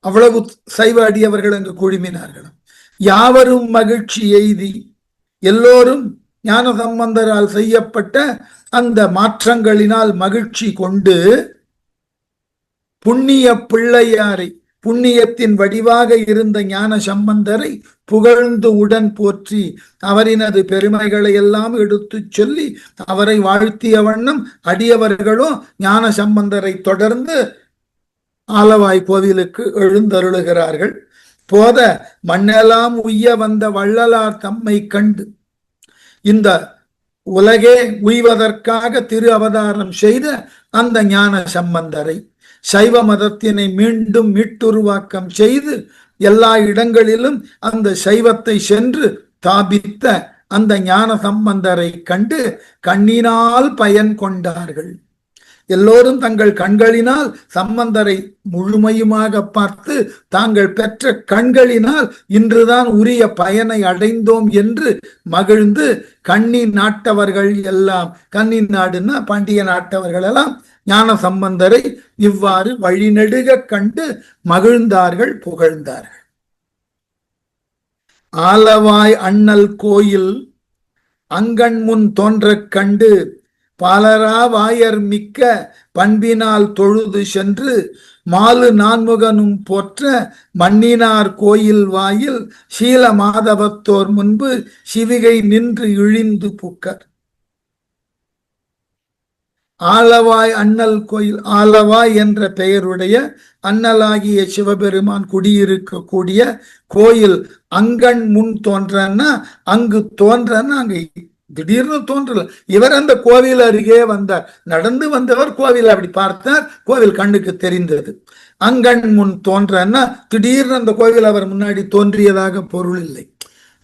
அவ்வளவு சைவ அடியவர்கள் அங்கு குழுமினார்கள். யாவரும் மகிழ்ச்சி எய்தி, எல்லோரும் ஞான சம்பந்தரால் செய்யப்பட்ட அந்த மாற்றங்களினால் மகிழ்ச்சி கொண்டு புண்ணிய பிள்ளையாரை, புண்ணியத்தின் வடிவாக இருந்த ஞான சம்பந்தரை புகழ்ந்து உடன் போற்றி அவரினது பெருமைகளை எல்லாம் எடுத்து சொல்லி அவரை வாழ்த்திய வண்ணம் அடியவர்களும் ஞான சம்பந்தரை தொடர்ந்து ஆலவாய் கோவிலுக்கு எழுந்தருளுகிறார்கள். போத மண்ணெல்லாம் உய்ய வந்த வள்ளலார் தம்மை கண்டு, இந்த உலகே உய்வதற்காக திரு அவதாரம் செய்த அந்த ஞான சம்பந்தரை சைவ மதத்தினை மீண்டும் மீட்டுருவாக்கம் செய்து எல்லா இடங்களிலும் அந்த சைவத்தை சென்று தாபித்த அந்த ஞான சம்பந்தரை கண்டு கண்ணினால் பயன் கொண்டார்கள். எல்லோரும் தங்கள் கண்களினால் சம்பந்தரை முழுமையுமாக பார்த்து தாங்கள் பெற்ற கண்களினால் இன்றுதான் உரிய பயனை அடைந்தோம் என்று மகிழ்ந்து கண்ணி நாட்டவர்கள் எல்லாம், கண்ணி நாடுன்னா பாண்டிய நாட்டவர்கள் எல்லாம் ஞான சம்பந்தரை இவ்வாறு வழிநெடுக கண்டு மகிழ்ந்தார்கள், புகழ்ந்தார்கள். ஆலவாய் அண்ணல் கோயில் அங்கண் முன் தோன்றக் கண்டு பாலரா வாயர் மிக்க பண்பினால் தொழுது சென்று மாலு நான்முகனும் போற்ற மண்ணினார் கோயில் வாயில் சீல மாதவத்தோர் முன்பு சிவிகை நின்று இழிந்து புக்கர். ஆலவாய் அண்ணல் கோயில், ஆலவாய் என்ற பெயருடைய அண்ணலாகிய சிவபெருமான் குடியிருக்கக்கூடிய கோயில் அங்கண் முன் தோன்றன்னா, அங்கு தோன்றன்னா அங்க திடீர்னு தோன்றல. இவர் அந்த கோவில் அருகே வந்தார், நடந்து வந்தவர் கோவில் அப்படி பார்த்தார், கோவில் கண்ணுக்கு தெரிந்தது. அங்கண் முன் தோன்றன்னா திடீர்னு அந்த கோவில் அவர் முன்னாடி தோன்றியதாக பொருள் இல்லை.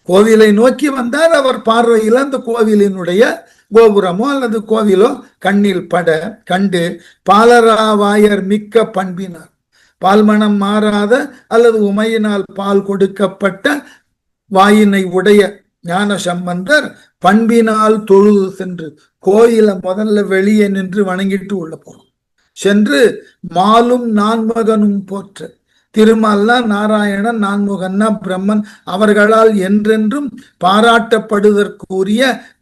கோவிலை நோக்கி வந்தார், அவர் பார்வையில் அந்த கோவிலினுடைய கோபுரமோ அல்லது கோவிலோ கண்ணில் பட கண்டு பாலராவாயர் மிக்க பண்பினார், பால்மணம் மாறாத அல்லது உமையினால் பால் கொடுக்கப்பட்ட வாயினை உடைய ஞான சம்பந்தர் பண்பினால் தொழுது சென்று, கோயில முதல்ல வெளியே நின்று வணங்கிட்டு உள்ள போறோம், சென்று மாலும் நான்மகனும் போற்ற, திருமால்னா நாராயணன், நான்முகன்னா பிரம்மன், அவர்களால் என்றென்றும் பாராட்டப்படுவதற்குரிய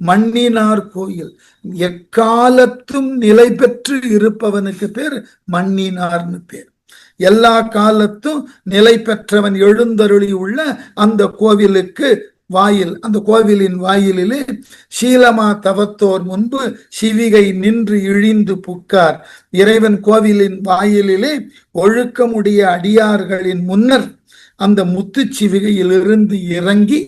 மண்ணினார் கோயில், எக்காலத்தும் நிலை பெற்று இருப்பவனுக்கு பேர் மண்ணினார்னு பேர். எல்லா காலத்தும் நிலை பெற்றவன் எழுந்தருளி உள்ள அந்த கோவிலுக்கு வாயில், அந்த கோவிலின் வாயிலிலே சீலமா தவத்தோர் முன்பு சிவிகை நின்று இழிந்து புக்கார். இறைவன் கோவிலின் வாயிலிலே ஒழுக்கமுடைய அடியார்களின் முன்னர் அந்த முத்து சிவிகையிலிருந்து இறங்கி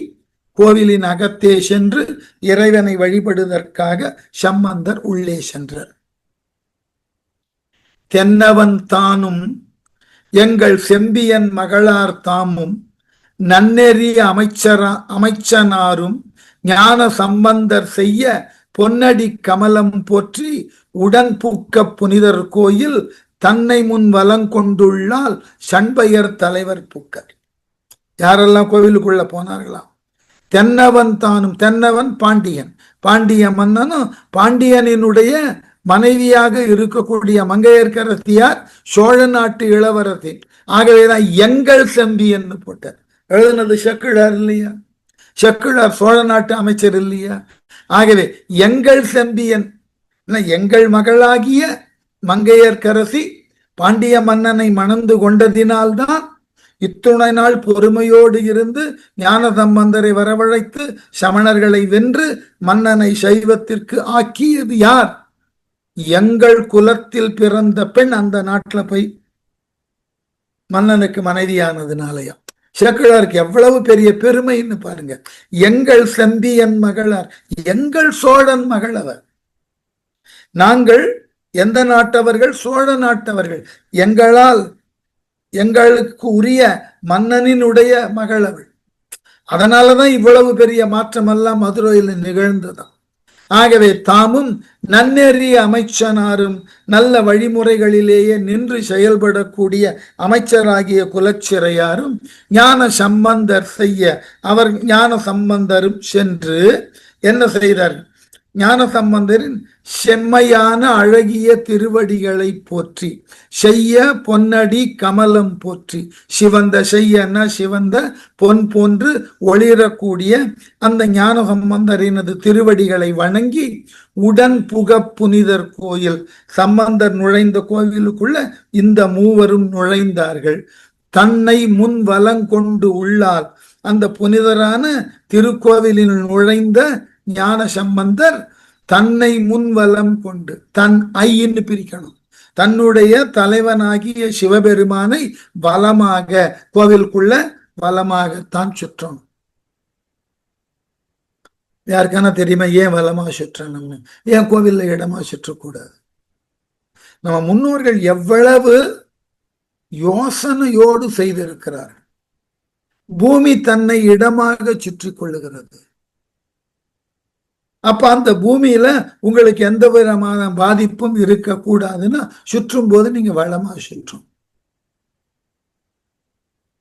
கோவிலின் அகத்தே சென்று இறைவனை வழிபடுவதற்காக சம்பந்தர் உள்ளே சென்றார். தென்னவன் தானும் எங்கள் செம்பியன் மகளார் தாமும் நன்னெறி அமைச்சனாரும் ஞான சம்பந்தர் செய்ய பொன்னடி கமலம் போற்றி உடன் பூக்க புனிதர் கோயில் தன்னை முன் வலங்கொண்டுள்ளால் சண்பையர் தலைவர் புக்கர். யாரெல்லாம் கோவிலுக்குள்ள போனார்களாம்? தென்னவன் தானும், தென்னவன் பாண்டியன், பாண்டிய மன்னனும் பாண்டியனினுடைய மனைவியாக இருக்கக்கூடிய மங்கையர்க்கரசியார் சோழ நாட்டு இளவரசி. ஆகவேதான் எங்கள் செம்பியன்னு போட்டார். எழுதுனது செக்குழார் இல்லையா? செக்குழார் சோழ நாட்டு அமைச்சர் இல்லையா? ஆகவே எங்கள் செம்பியன், எங்கள் மகளாகிய மங்கையர்க்கரசி பாண்டிய மன்னனை மணந்து கொண்டதினால்தான் இத்துணை நாள் பொறுமையோடு இருந்து ஞான சம்பந்தரை வரவழைத்து சமணர்களை வென்று மன்னனை சைவத்திற்கு ஆக்கியது யார்? எங்கள் குலத்தில் பிறந்த பெண் அந்த நாட்டில் போய் மன்னனுக்கு மனைவியானதுனாலயா. சேக்கிழாருக்கு எவ்வளவு பெரிய பெருமைன்னு பாருங்க. எங்கள் செம்பியன் மகளார், எங்கள் சோழன் மகள் அவர். நாங்கள் எந்த நாட்டவர்கள்? சோழ நாட்டவர்கள். எங்களால் எங்களுக்கு உரிய மன்னனினுடைய மகள் அவள். அதனாலதான் இவ்வளவு பெரிய மாற்றம் எல்லாம் மதுரையில் நிகழ்ந்ததாம். ஆகவே தாமும் நன்னெறி அமைச்சனாரும் நல்ல வழிமுறைகளிலேயே நின்று செயல்படக்கூடிய அமைச்சராகிய குலச்சிறையாரும் ஞான சம்பந்தர் செய்ய அவர் ஞான சம்பந்தரும் சென்று என்ன செய்தார்கள்? ஞான சம்பந்தரின் செம்மையான அழகிய திருவடிகளை போற்றி செய்ய பொன்னடி கமலம் போற்றி, சிவந்த செய்யன்னா சிவந்த பொன் போன்று ஒளிரக்கூடிய அந்த ஞான சம்பந்தரினது திருவடிகளை வணங்கி உடன் புக புனிதர் கோயில். சம்பந்தர் நுழைந்த கோவிலுக்குள்ள இந்த மூவரும் நுழைந்தார்கள். தன்னை முன் வலங்கொண்டு உள்ளால், அந்த புனிதரான திருக்கோவிலில் நுழைந்த ஞான சம்பந்தர் தன்னை முன்வலம் கொண்டு, தன் ஐன்னு பிரிக்கணும், தன்னுடைய தலைவனாகிய சிவபெருமானை வலமாக கோவிலுக்குள்ள வலமாக தான் சுற்றணும். யாருக்கான தெரியுமா ஏன் வலமா சுற்றணும்னு? ஏன் கோவில்ல இடமா சுற்றக்கூடாது? நம்ம முன்னோர்கள் எவ்வளவு யோசனையோடு செய்திருக்கிறார். பூமி தன்னை இடமாக சுற்றி கொள்ளுகிறது. அப்ப அந்த பூமியில உங்களுக்கு எந்த விதமான பாதிப்பும் இருக்கக்கூடாதுன்னா சுற்றும் போது நீங்க வளமா சுற்றும்.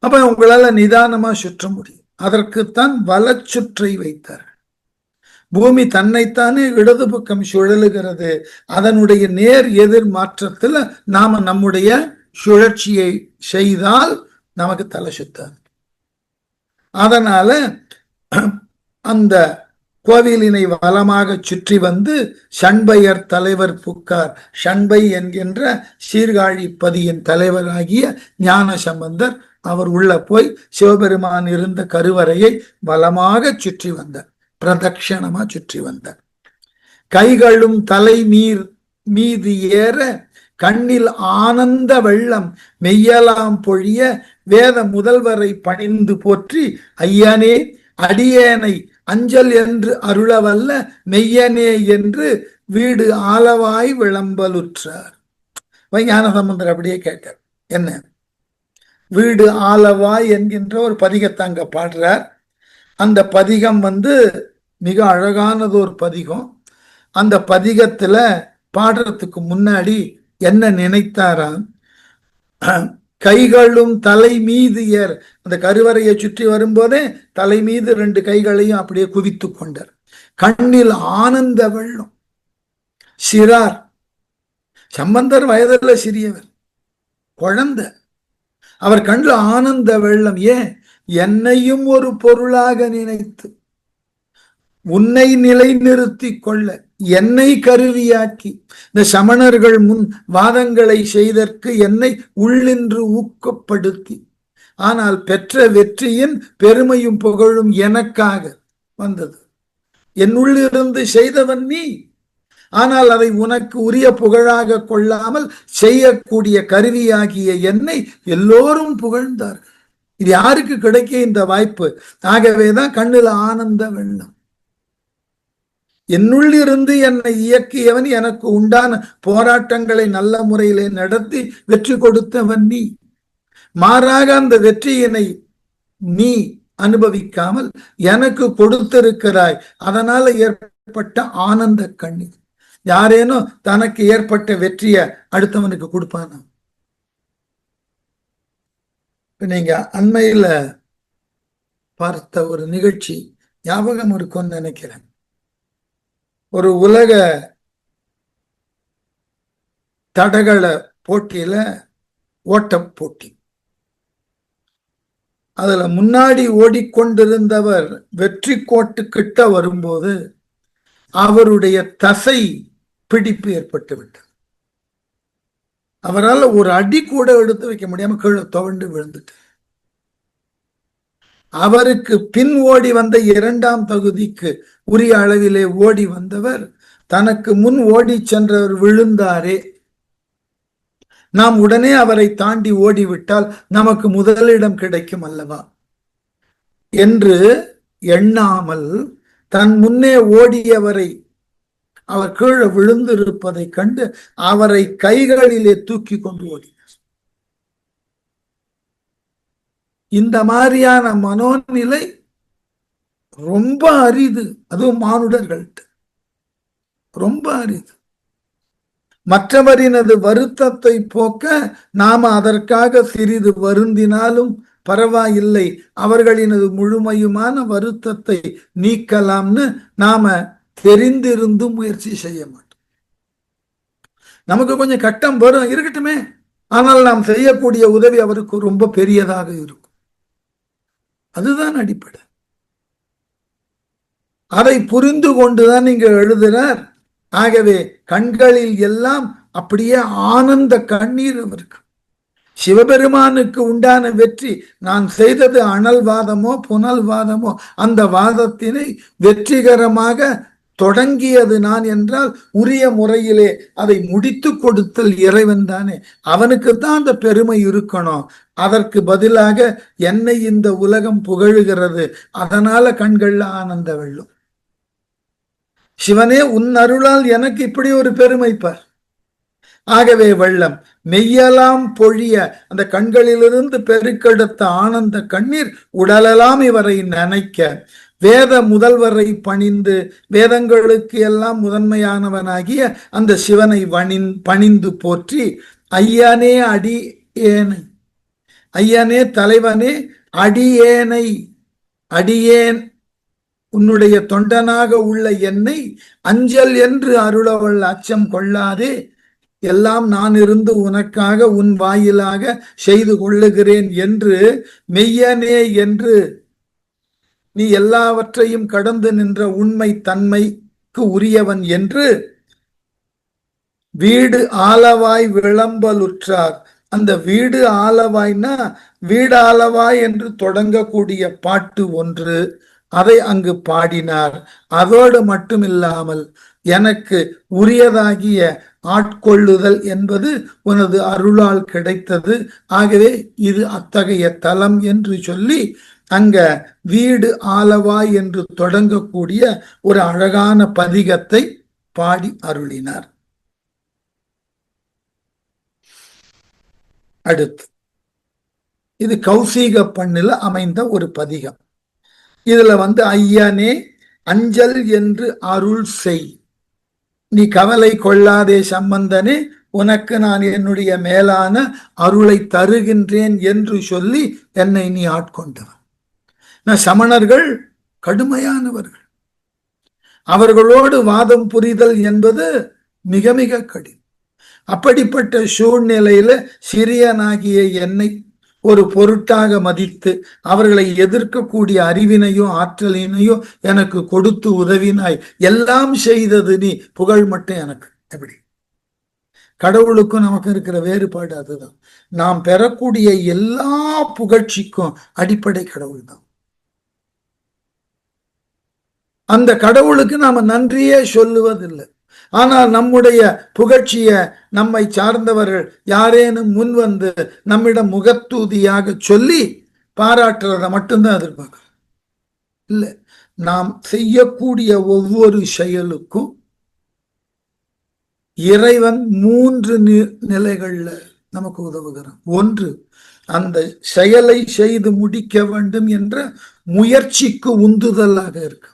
அப்ப உங்களால நிதானமா சுற்ற முடியும். அதற்குத்தான் வலச்சுற்றை வைத்தார். பூமி தன்னைத்தானே இடது பக்கம் சுழலுகிறது. அதனுடைய நேர் எதிர் மாற்றத்துல நாம நம்முடைய சுழற்சியை செய்தால் நமக்கு தலை சுத்தாது. அதனால அந்த கோவிலினை வலமாக சுற்றி வந்து ஷண்பையர் தலைவர் புக்கார், ஷண்பை என்கின்ற சீர்காழி பதியின் தலைவராகிய ஞான சம்பந்தர் அவர் உள்ள போய் சிவபெருமான் இருந்த கருவறையை வலமாக சுற்றி வந்தார். பிரதட்சணமா சுற்றி வந்தார். கைகளும் தலை நீர் மீது ஏற கண்ணில் ஆனந்த வெள்ளம் மெய்யலாம் பொழிய வேத முதல்வரை பணிந்து போற்றி ஐயனே அடியேனை அஞ்சல் என்று அருளவல்ல மெய்யனே என்று வீடு ஆலவாய் விளம்பலுற்றார். ஞான சம்பந்தர் அப்படியே கேட்டார். என்ன வீடு ஆலவாய் என்கின்ற ஒரு பதிகத்தை அங்க பாடுறார். அந்த பதிகம் மிக அழகானது ஒரு பதிகம். அந்த பதிகத்துல பாடுறதுக்கு முன்னாடி என்ன நினைத்தாராம்? கைகளும் தலை மீது ஏற, அந்த கருவறையை சுற்றி வரும்போதே தலை மீது 2 கைகளையும் அப்படியே குவித்து கொண்டார். கண்ணில் ஆனந்த வெள்ளம். சிறார் சம்பந்தர் வயதுல சிறியவர், குழந்தை. அவர் கண்ணில் ஆனந்த வெள்ளம். ஏன்? என்னையும் ஒரு பொருளாக நினைத்து உன்னை நிலைநிறுத்தி கொள்ள என்னை கருவியாக்கி இந்த சமணர்கள் முன் வாதங்களை செய்தற்கு என்னை உள்ளின்று ஊக்கப்படுத்தி, ஆனால் பெற்ற வெற்றியின் பெருமையும் புகழும் எனக்காக வந்தது. என்னுள்ளிருந்து செய்தவன் நீ, ஆனால் அதை உனக்கு உரிய புகழாக கொள்ளாமல் செய்யக்கூடிய கருவியாகிய என்னை எல்லோரும் புகழ்ந்தார்கள். இது யாருக்கு கிடைக்க இந்த வாய்ப்பு? ஆகவேதான் கண்ணில் ஆனந்த வெள்ளம். என்னுள்ளிருந்து என்னை இயக்கியவன், எனக்கு உண்டான போராட்டங்களை நல்ல முறையிலே நடத்தி வெற்றி கொடுத்தவன் நீ. மாறாக அந்த வெற்றியினை நீ அனுபவிக்காமல் எனக்கு கொடுத்திருக்கிறாய். அதனால ஏற்பட்ட ஆனந்த கண்ணீர். யாரேனும் தனக்கு ஏற்பட்ட வெற்றியை அடுத்தவனுக்கு கொடுப்பானா? நீங்க அண்மையில பார்த்த ஒரு நிகழ்ச்சி ஞாபகம் இருக்கும்னு நினைக்கிறேன். ஒரு உலக தடகள போட்டியில ஓட்ட போட்டி. அதுல முன்னாடி ஓடிக்கொண்டிருந்தவர் வெற்றி கோட்டு கிட்ட வரும்போது அவருடைய தசை பிடிப்பு ஏற்பட்டு விட்டது. அவரால் ஒரு அடி கூட எடுத்து வைக்க முடியாம கீழே துவண்டு விழுந்துட்டு, அவருக்கு பின் ஓடி வந்த 2ஆம் தகுதிக்கு உரிய அளவிலே ஓடி வந்தவர் தனக்கு முன் ஓடி சென்றவர் விழுந்தாரே, நாம் உடனே அவரை தாண்டி ஓடிவிட்டால் நமக்கு முதலிடம் கிடைக்கும் அல்லவா என்று எண்ணாமல் தன் முன்னே ஓடியவரை அவர் கீழே விழுந்திருப்பதை கண்டு அவரை கைகளிலே தூக்கி கொண்டு ஓடினார். இந்த மாதிரியான மனோநிலை ரொம்ப அரிது. அதுவும் மானுடர்கள்ட்ட ரொம்ப அரிது. மற்றவரினது வருத்தத்தை போக்க நாம அதற்காக சிறிது வருந்தினாலும் பரவாயில்லை, அவர்களினது முழுமையுமான வருத்தத்தை நீக்கலாம்னு நாம தெரிந்திருந்தும் முயற்சி செய்ய மாட்டோம். நமக்கு கொஞ்சம் கட்டம் வரும், இருக்கட்டுமே, ஆனால் நாம் செய்யக்கூடிய உதவி அவருக்கு ரொம்ப பெரியதாக இருக்கும். அதுதான் அடிப்படை. அதை புரிந்து கொண்டுதான் நீங்க எழுதுறார். ஆகவே கண்களில் எல்லாம் அப்படியே ஆனந்த கண்ணீர் அவருக்கு. சிவபெருமானுக்கு உண்டான வெற்றி, நான் செய்தது அனல்வாதமோ புனல்வாதமோ, அந்த வாதத்தினை வெற்றிகரமாக தொடங்கியது நான் என்றால் உரிய முறையிலே அதை முடித்து கொடுத்தல் இறைவன் தானே, அவனுக்குத்தான் அந்த பெருமை இருக்கணும். அதற்கு பதிலாக என்னை இந்த உலகம் புகழுகிறது, அதனால கண்கள்ல ஆனந்த வெள்ளம். சிவனே உன் அருளால் எனக்கு இப்படி ஒரு பெருமை பார். ஆகவே வெள்ளம் மெய்யலாம் பொழிய அந்த கண்களிலிருந்து பெருக்கெடுத்த ஆனந்த கண்ணீர் உடலெல்லாம் இவரை நினைக்க வேத முதல்வரை பணிந்து வேதங்களுக்கு எல்லாம் முதன்மையானவனாகிய அந்த சிவனை பணிந்து போற்றி ஐயனே அடியேனை, ஐயனே தலைவனே அடியேனை, அடியேன் உன்னுடைய தொண்டனாக உள்ள என்னை அஞ்சல் என்று அருளவள் அச்சம் கொள்ளாதே, எல்லாம் நான் இருந்து உனக்காக உன் வாயிலாக செய்து கொள்ளுகிறேன் என்று மெய்யனே என்று நீ எல்லாவற்றையும் கடந்து நின்ற உண்மை தன்மைக்கு உரியவன் என்று வீடு ஆலவாய் விளம்பலுற்றார். அந்த வீடு ஆலவாய்னா வீடு ஆலவாய் என்று தொடங்கக்கூடிய பாட்டு ஒன்று, அதை அங்கு பாடினார். அதோடு மட்டுமில்லாமல் எனக்கு உரியதாகிய ஆட்கொள்ளுதல் என்பது உனது அருளால் கிடைத்தது, ஆகவே இது அத்தகைய தலம் என்று சொல்லி அங்க வீடு ஆலவாய் என்று தொடங்கக்கூடிய ஒரு அழகான பதிகத்தை பாடி அருளினார். அடுத்து இது கௌசிக பண்ணில அமைந்த ஒரு பதிகம். இதுல ஐயனே அஞ்சல் என்று அருள் செய், நீ கவலை கொள்ளாதே சம்பந்தனே, உனக்கு நான் என்னுடைய மேலான அருளை தருகின்றேன் என்று சொல்லி என்னை நீ ஆட்கொண்டவன். சமணர்கள் கடுமையானவர்கள், அவர்களோடு வாதம் புரிதல் என்பது மிக மிக கடினம். அப்படிப்பட்ட சூழ்நிலையில சிறியனாகிய என்னை ஒரு பொருட்டாக மதித்து அவர்களை எதிர்க்கக்கூடிய அறிவினையும் ஆற்றலினையும் எனக்கு கொடுத்து உதவினாய். எல்லாம் செய்தது நீ, புகழ் மட்டும் எனக்கு. எப்படி? கடவுளுக்கும் நமக்கு இருக்கிற வேறுபாடு அதுதான். நாம் பெறக்கூடிய எல்லா புகழ்ச்சிக்கும் அடிப்படை கடவுள் தான். அந்த கடவுளுக்கு நாம நன்றியே சொல்லுவதில்லை. ஆனால் நம்முடைய புகழ்ச்சிய நம்மை சார்ந்தவர்கள் யாரேனும் முன் வந்து நம்மிடம் முகத்தூதியாக சொல்லி பாராட்டுறத மட்டும்தான் எதிர்பார்க்கிறோம். இல்லை, நாம் செய்யக்கூடிய ஒவ்வொரு செயலுக்கும் இறைவன் 3 நிலைகள்ல நமக்கு உதவுகிறான். ஒன்று, அந்த செயலை செய்து முடிக்க வேண்டும் என்ற முயற்சிக்கு உந்துதலாக இருக்கு.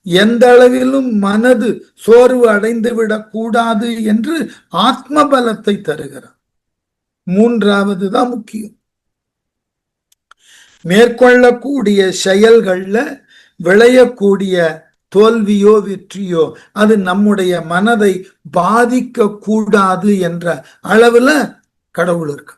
எந்த அளவிலும் மனது சோர்வு அடைந்து விடக் கூடாது என்று ஆத்ம பலத்தை தருகிறார். 3வது தான் முக்கியம். மேற்கொள்ளக்கூடிய செயல்கள்ல விளையக்கூடிய தோல்வியோ வெற்றியோ அது நம்முடைய மனதை பாதிக்க கூடாது என்ற அளவுல கடவுள் இருக்கு.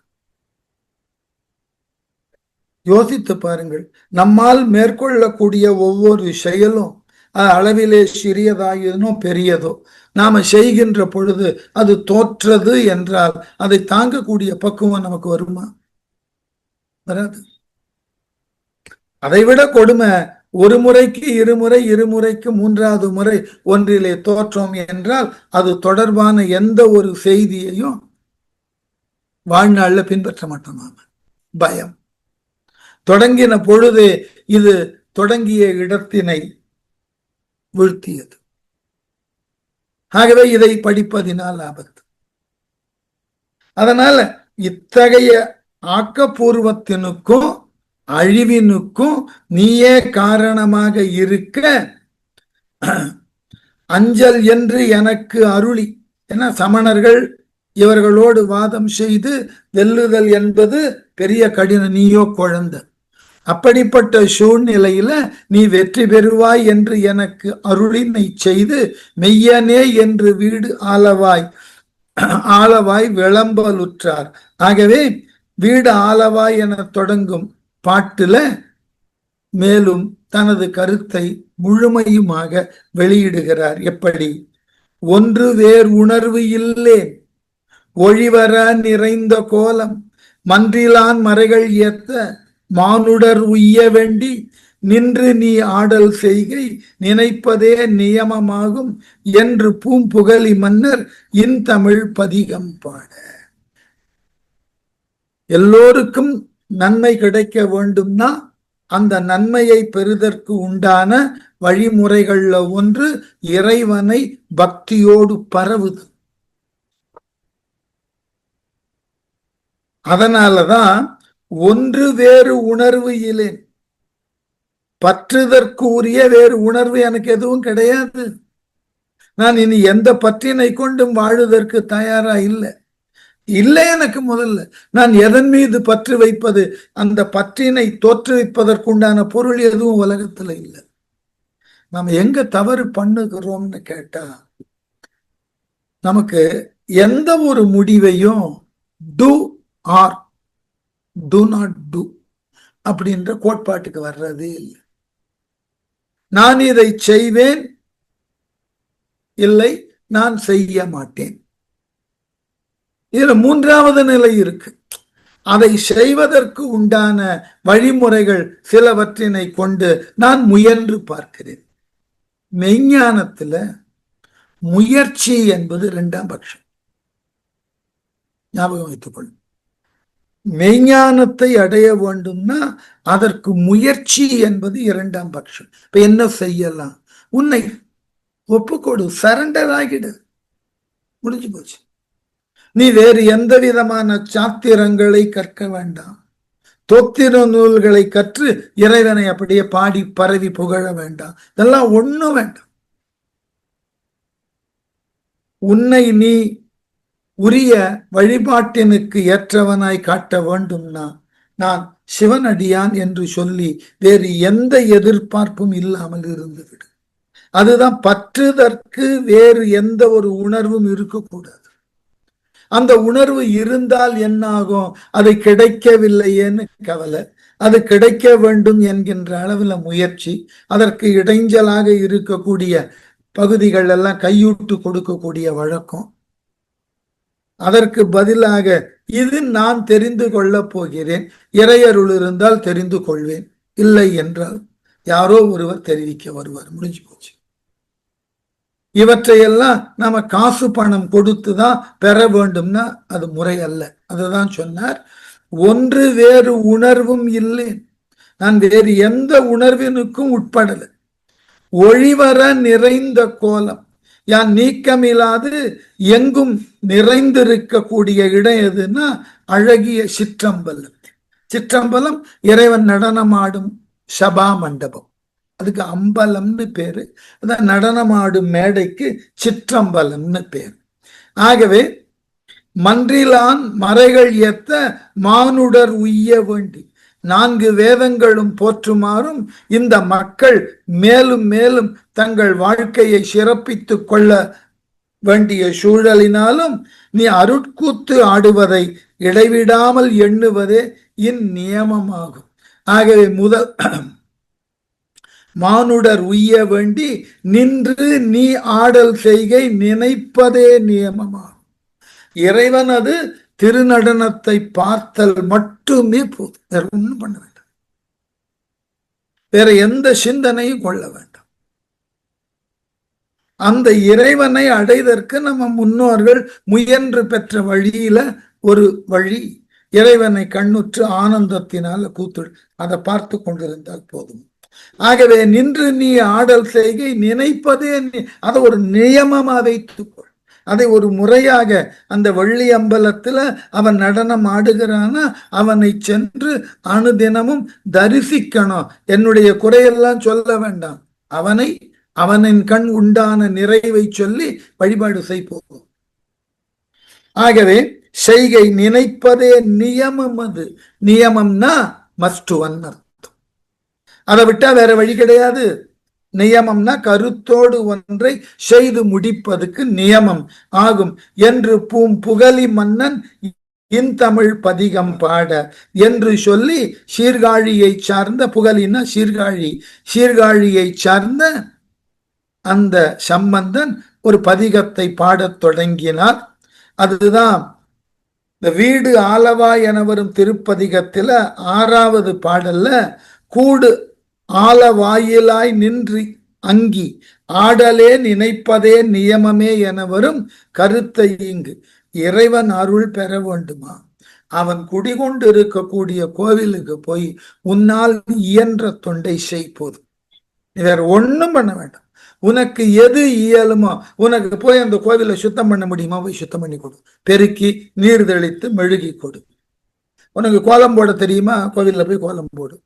யோசித்து பாருங்கள், நம்மால் மேற்கொள்ளக்கூடிய ஒவ்வொரு செயலும் அளவிலே சிறியதாயினோ பெரியதோ நாம செய்கின்ற பொழுது அது தோற்றது என்றால் அதை தாங்கக்கூடிய பக்குவம் நமக்கு வருமா? வராது. அதைவிட கொடுமை, ஒரு முறைக்கு இருமுறை, இருமுறைக்கு 3வது முறை ஒன்றிலே தோற்றோம் என்றால் அது தொடர்பான எந்த ஒரு செய்தியையும் வாழ்நாள்ல பின்பற்ற மாட்டோம். நாம பயம் தொடங்கின பொழுது இது தொடங்கிய இடத்தினை வீழ்த்தியது. ஆகவே இதை படிப்பதினால் ஆபத்து. அதனால இத்தகைய ஆக்கப்பூர்வத்தினுக்கும் அழிவினுக்கும் நீயே காரணமாக இருக்க அஞ்சல் என்று எனக்கு அருளி. என சமணர்கள் இவர்களோடு வாதம் செய்து வெல்லுதல் என்பது பெரிய கடினம். நீயோ குழந்தை, அப்படிப்பட்ட சூழ்நிலையில நீ வெற்றி பெறுவாய் என்று எனக்கு அருளினை செய்து மெய்யனே என்று வீடு ஆலவாய் விளம்பலுற்றார். ஆகவே வீடு ஆலவாய் என தொடங்கும் பாட்டுல மேலும் தனது கருத்தை முழுமையுமாக வெளியிடுகிறார். எப்படி? ஒன்று வேறு உணர்வு இல்லேன், ஒழிவர நிறைந்த கோலம் மன்றிலான் மறைகள் ஏத்த மானுடர் உய்ய வேண்டி நின்று நீ ஆடல் செய்கை நினைப்பதே நியமமாகும் என்று பூம்புகலி மன்னர் இன்தமிழ் பதிகம் பாட. எல்லோருக்கும் நன்மை கிடைக்க வேண்டும்னா அந்த நன்மையை பெறுதற்கு உண்டான வழிமுறைகள்ல ஒன்று இறைவனை பக்தியோடு பரவுது. அதனாலதான் ஒன்று வேறு உணர்வு இலேன், பற்றுதற்கு உரிய வேறு உணர்வு எனக்கு எதுவும் கிடையாது. நான் இனி எந்த பற்றினை கொண்டும் வாழுவதற்கு தயாரா இல்லை. இல்லை எனக்கு முதல்ல நான் எதன் மீது பற்று வைப்பது? அந்த பற்றினை தோற்றுவிப்பதற்குண்டான பொருள் எதுவும் உலகத்துல இல்லை. நம்ம எங்க தவறு பண்ணுகிறோம்னு கேட்டா, நமக்கு எந்த ஒரு முடிவையும் do or do not do அப்படின்ற கோட்பாட்டுக்கு வர்றதே இல்லை. நான் இதை செய்வேன், இல்லை நான் செய்ய மாட்டேன். இதுல மூன்றாவது நிலை இருக்கு. அதை செய்வதற்கு உண்டான வழிமுறைகள் சிலவற்றினை கொண்டு நான் முயன்று பார்க்கிறேன். மெய்ஞானத்துல முயற்சி என்பது இரண்டாம் பட்சம். ஞாபகம் வைத்துக் கொள்ளும். மெய்ஞானத்தை அடைய வேண்டும்னா அதற்கு முயற்சி என்பது இரண்டாம் பட்சம். இப்ப என்ன செய்யலாம்? உன்னை ஒப்புக்கொடு, சரண்டர் ஆகிடு, முடிஞ்சு போச்சு. நீ வேறு எந்த விதமான சாத்திரங்களை கற்க வேண்டாம். தோத்திர நூல்களை கற்று இறைவனை அப்படியே பாடி பரவி புகழ வேண்டாம். இதெல்லாம் ஒண்ணும் வேண்டாம். உன்னை நீ உரிய வழிபாட்டினுக்கு ஏற்றவனாய் காட்ட வேண்டும்னா நான் சிவனடியான் என்று சொல்லி வேறு எந்த எதிர்பார்ப்பும் இல்லாமல் இருந்துவிடு. அதுதான் பற்றுதற்கு வேறு எந்த ஒரு உணர்வும் இருக்கக்கூடாது. அந்த உணர்வு இருந்தால் என்ன ஆகும்? அது கிடைக்கவில்லையேன்னு கவலை, அது கிடைக்க வேண்டும் என்கின்ற அளவுல முயற்சி, அதற்கு இடைஞ்சலாக இருக்கக்கூடிய பகுதிகள் எல்லாம் கையூட்டு கொடுக்கக்கூடிய வழக்கம். அதற்கு பதிலாக இது நான் தெரிந்து கொள்ளப் போகிறேன், இறையருள் இருந்தால் தெரிந்து கொள்வேன், இல்லை என்றால் யாரோ ஒருவர் தெரிவிக்க வருவார், முடிஞ்சு போச்சு. இவற்றையெல்லாம் நாம காசு பணம் கொடுத்துதான் பெற வேண்டும்னா அது முறை அல்ல. அதுதான் சொன்னார், ஒன்று வேறு உணர்வும் இல்லை, நான் வேறு எந்த உணர்வினுக்கும் உட்படல. ஒளிவர நிறைந்த கோலம், யான் நீக்கமில்லாது எங்கும் நிறைந்திருக்கக்கூடிய இடம் எதுன்னா அழகிய சிற்றம்பலம். சிற்றம்பலம் இறைவன் நடனமாடும் சபா மண்டபம், அதுக்கு அம்பலம்னு பேரு. அதான் நடனமாடும் மேடைக்கு சிற்றம்பலம்னு பேரு. ஆகவே மன்றிலான் மறைகள் ஏத்த மானுடர் உய்ய வேண்டி, 4 வேதங்களும் போற்றுமாறும் இந்த மக்கள் மேலும் மேலும் தங்கள் வாழ்க்கையை சிறப்பித்துக் கொள்ள வேண்டிய சூழலினாலும் நீ அருட்கூத்து ஆடுவதை இடைவிடாமல் எண்ணுவதே இந்நியமமாகும். ஆகவே முதல் மானுடர் உய்ய வேண்டி நின்று நீ ஆடல் செய்கை நினைப்பதே நியமமாகும். இறைவனது திருநடனத்தை பார்த்தல் மட்டுமே போதும், வேற ஒன்றும் பண்ண வேண்டாம், வேற எந்த சிந்தனையும் கொள்ள வேண்டாம். அந்த இறைவனை அடைவதற்கு நம்ம முன்னோர்கள் முயன்று பெற்ற வழியில ஒரு வழி, இறைவனை கண்ணுற்று ஆனந்தத்தினால கூத்து அதை பார்த்து கொண்டிருந்தால் போதும். ஆகவே நின்று நீ ஆடல் செய்கை நினைப்பதே, அதை ஒரு நியமமா வைத்துக்கொள். அதை ஒரு முறையாக, அந்த வெள்ளி அம்பலத்துல அவன் நடனம் ஆடுகிறானா அவனை சென்று அனுதினமும் தரிசிக்கணும். என்னுடைய குறையெல்லாம் சொல்ல வேண்டாம், அவனை அவனின் கண் உண்டான நிறைவை சொல்லி வழிபாடு செய்வோம். ஆகவே செய்கை நினைப்பதே நியமம். அது நியமம்னா மஸ்ட் ஒன் அர்த்தம். அதை விட்டா வேற வழி கிடையாது. நியமம்னா கருத்தோடு ஒன்றை செய்து முடிப்பதுக்கு நியமம் ஆகும் என்று புகலி மன்னன் இன்தமிழ் பதிகம் பாட என்று சொல்லி சீர்காழியை சார்ந்த, புகலினா சீர்காழி, சீர்காழியை சார்ந்த அந்த சம்பந்தன் ஒரு பதிகத்தை பாடத் தொடங்கினார். அதுதான் இந்த வீடு ஆலவா என வரும் திருப்பதிகத்துல 6வது பாடல்ல கூடு ஆலவாயிலாய் நின்று அங்கி ஆடலே நினைப்பதே நியமமே என வரும் கருத்தை இங்கு இறைவன் அருள் பெற வேண்டுமா, அவன் குடிகொண்டு இருக்கக்கூடிய கோவிலுக்கு போய் உன்னால் இயன்ற தொண்டை செய்போது. வேற ஒண்ணும் பண்ண வேண்டாம். உனக்கு எது இயலுமோ, உனக்கு போய் அந்த கோவிலை சுத்தம் பண்ண முடியுமா, போய் சுத்தம் பண்ணி கொடு. பெருக்கி நீர் தெளித்து மெழுகி கொடு. உனக்கு கோலம் போட தெரியுமா, கோவில்ல போய் கோலம் போடு.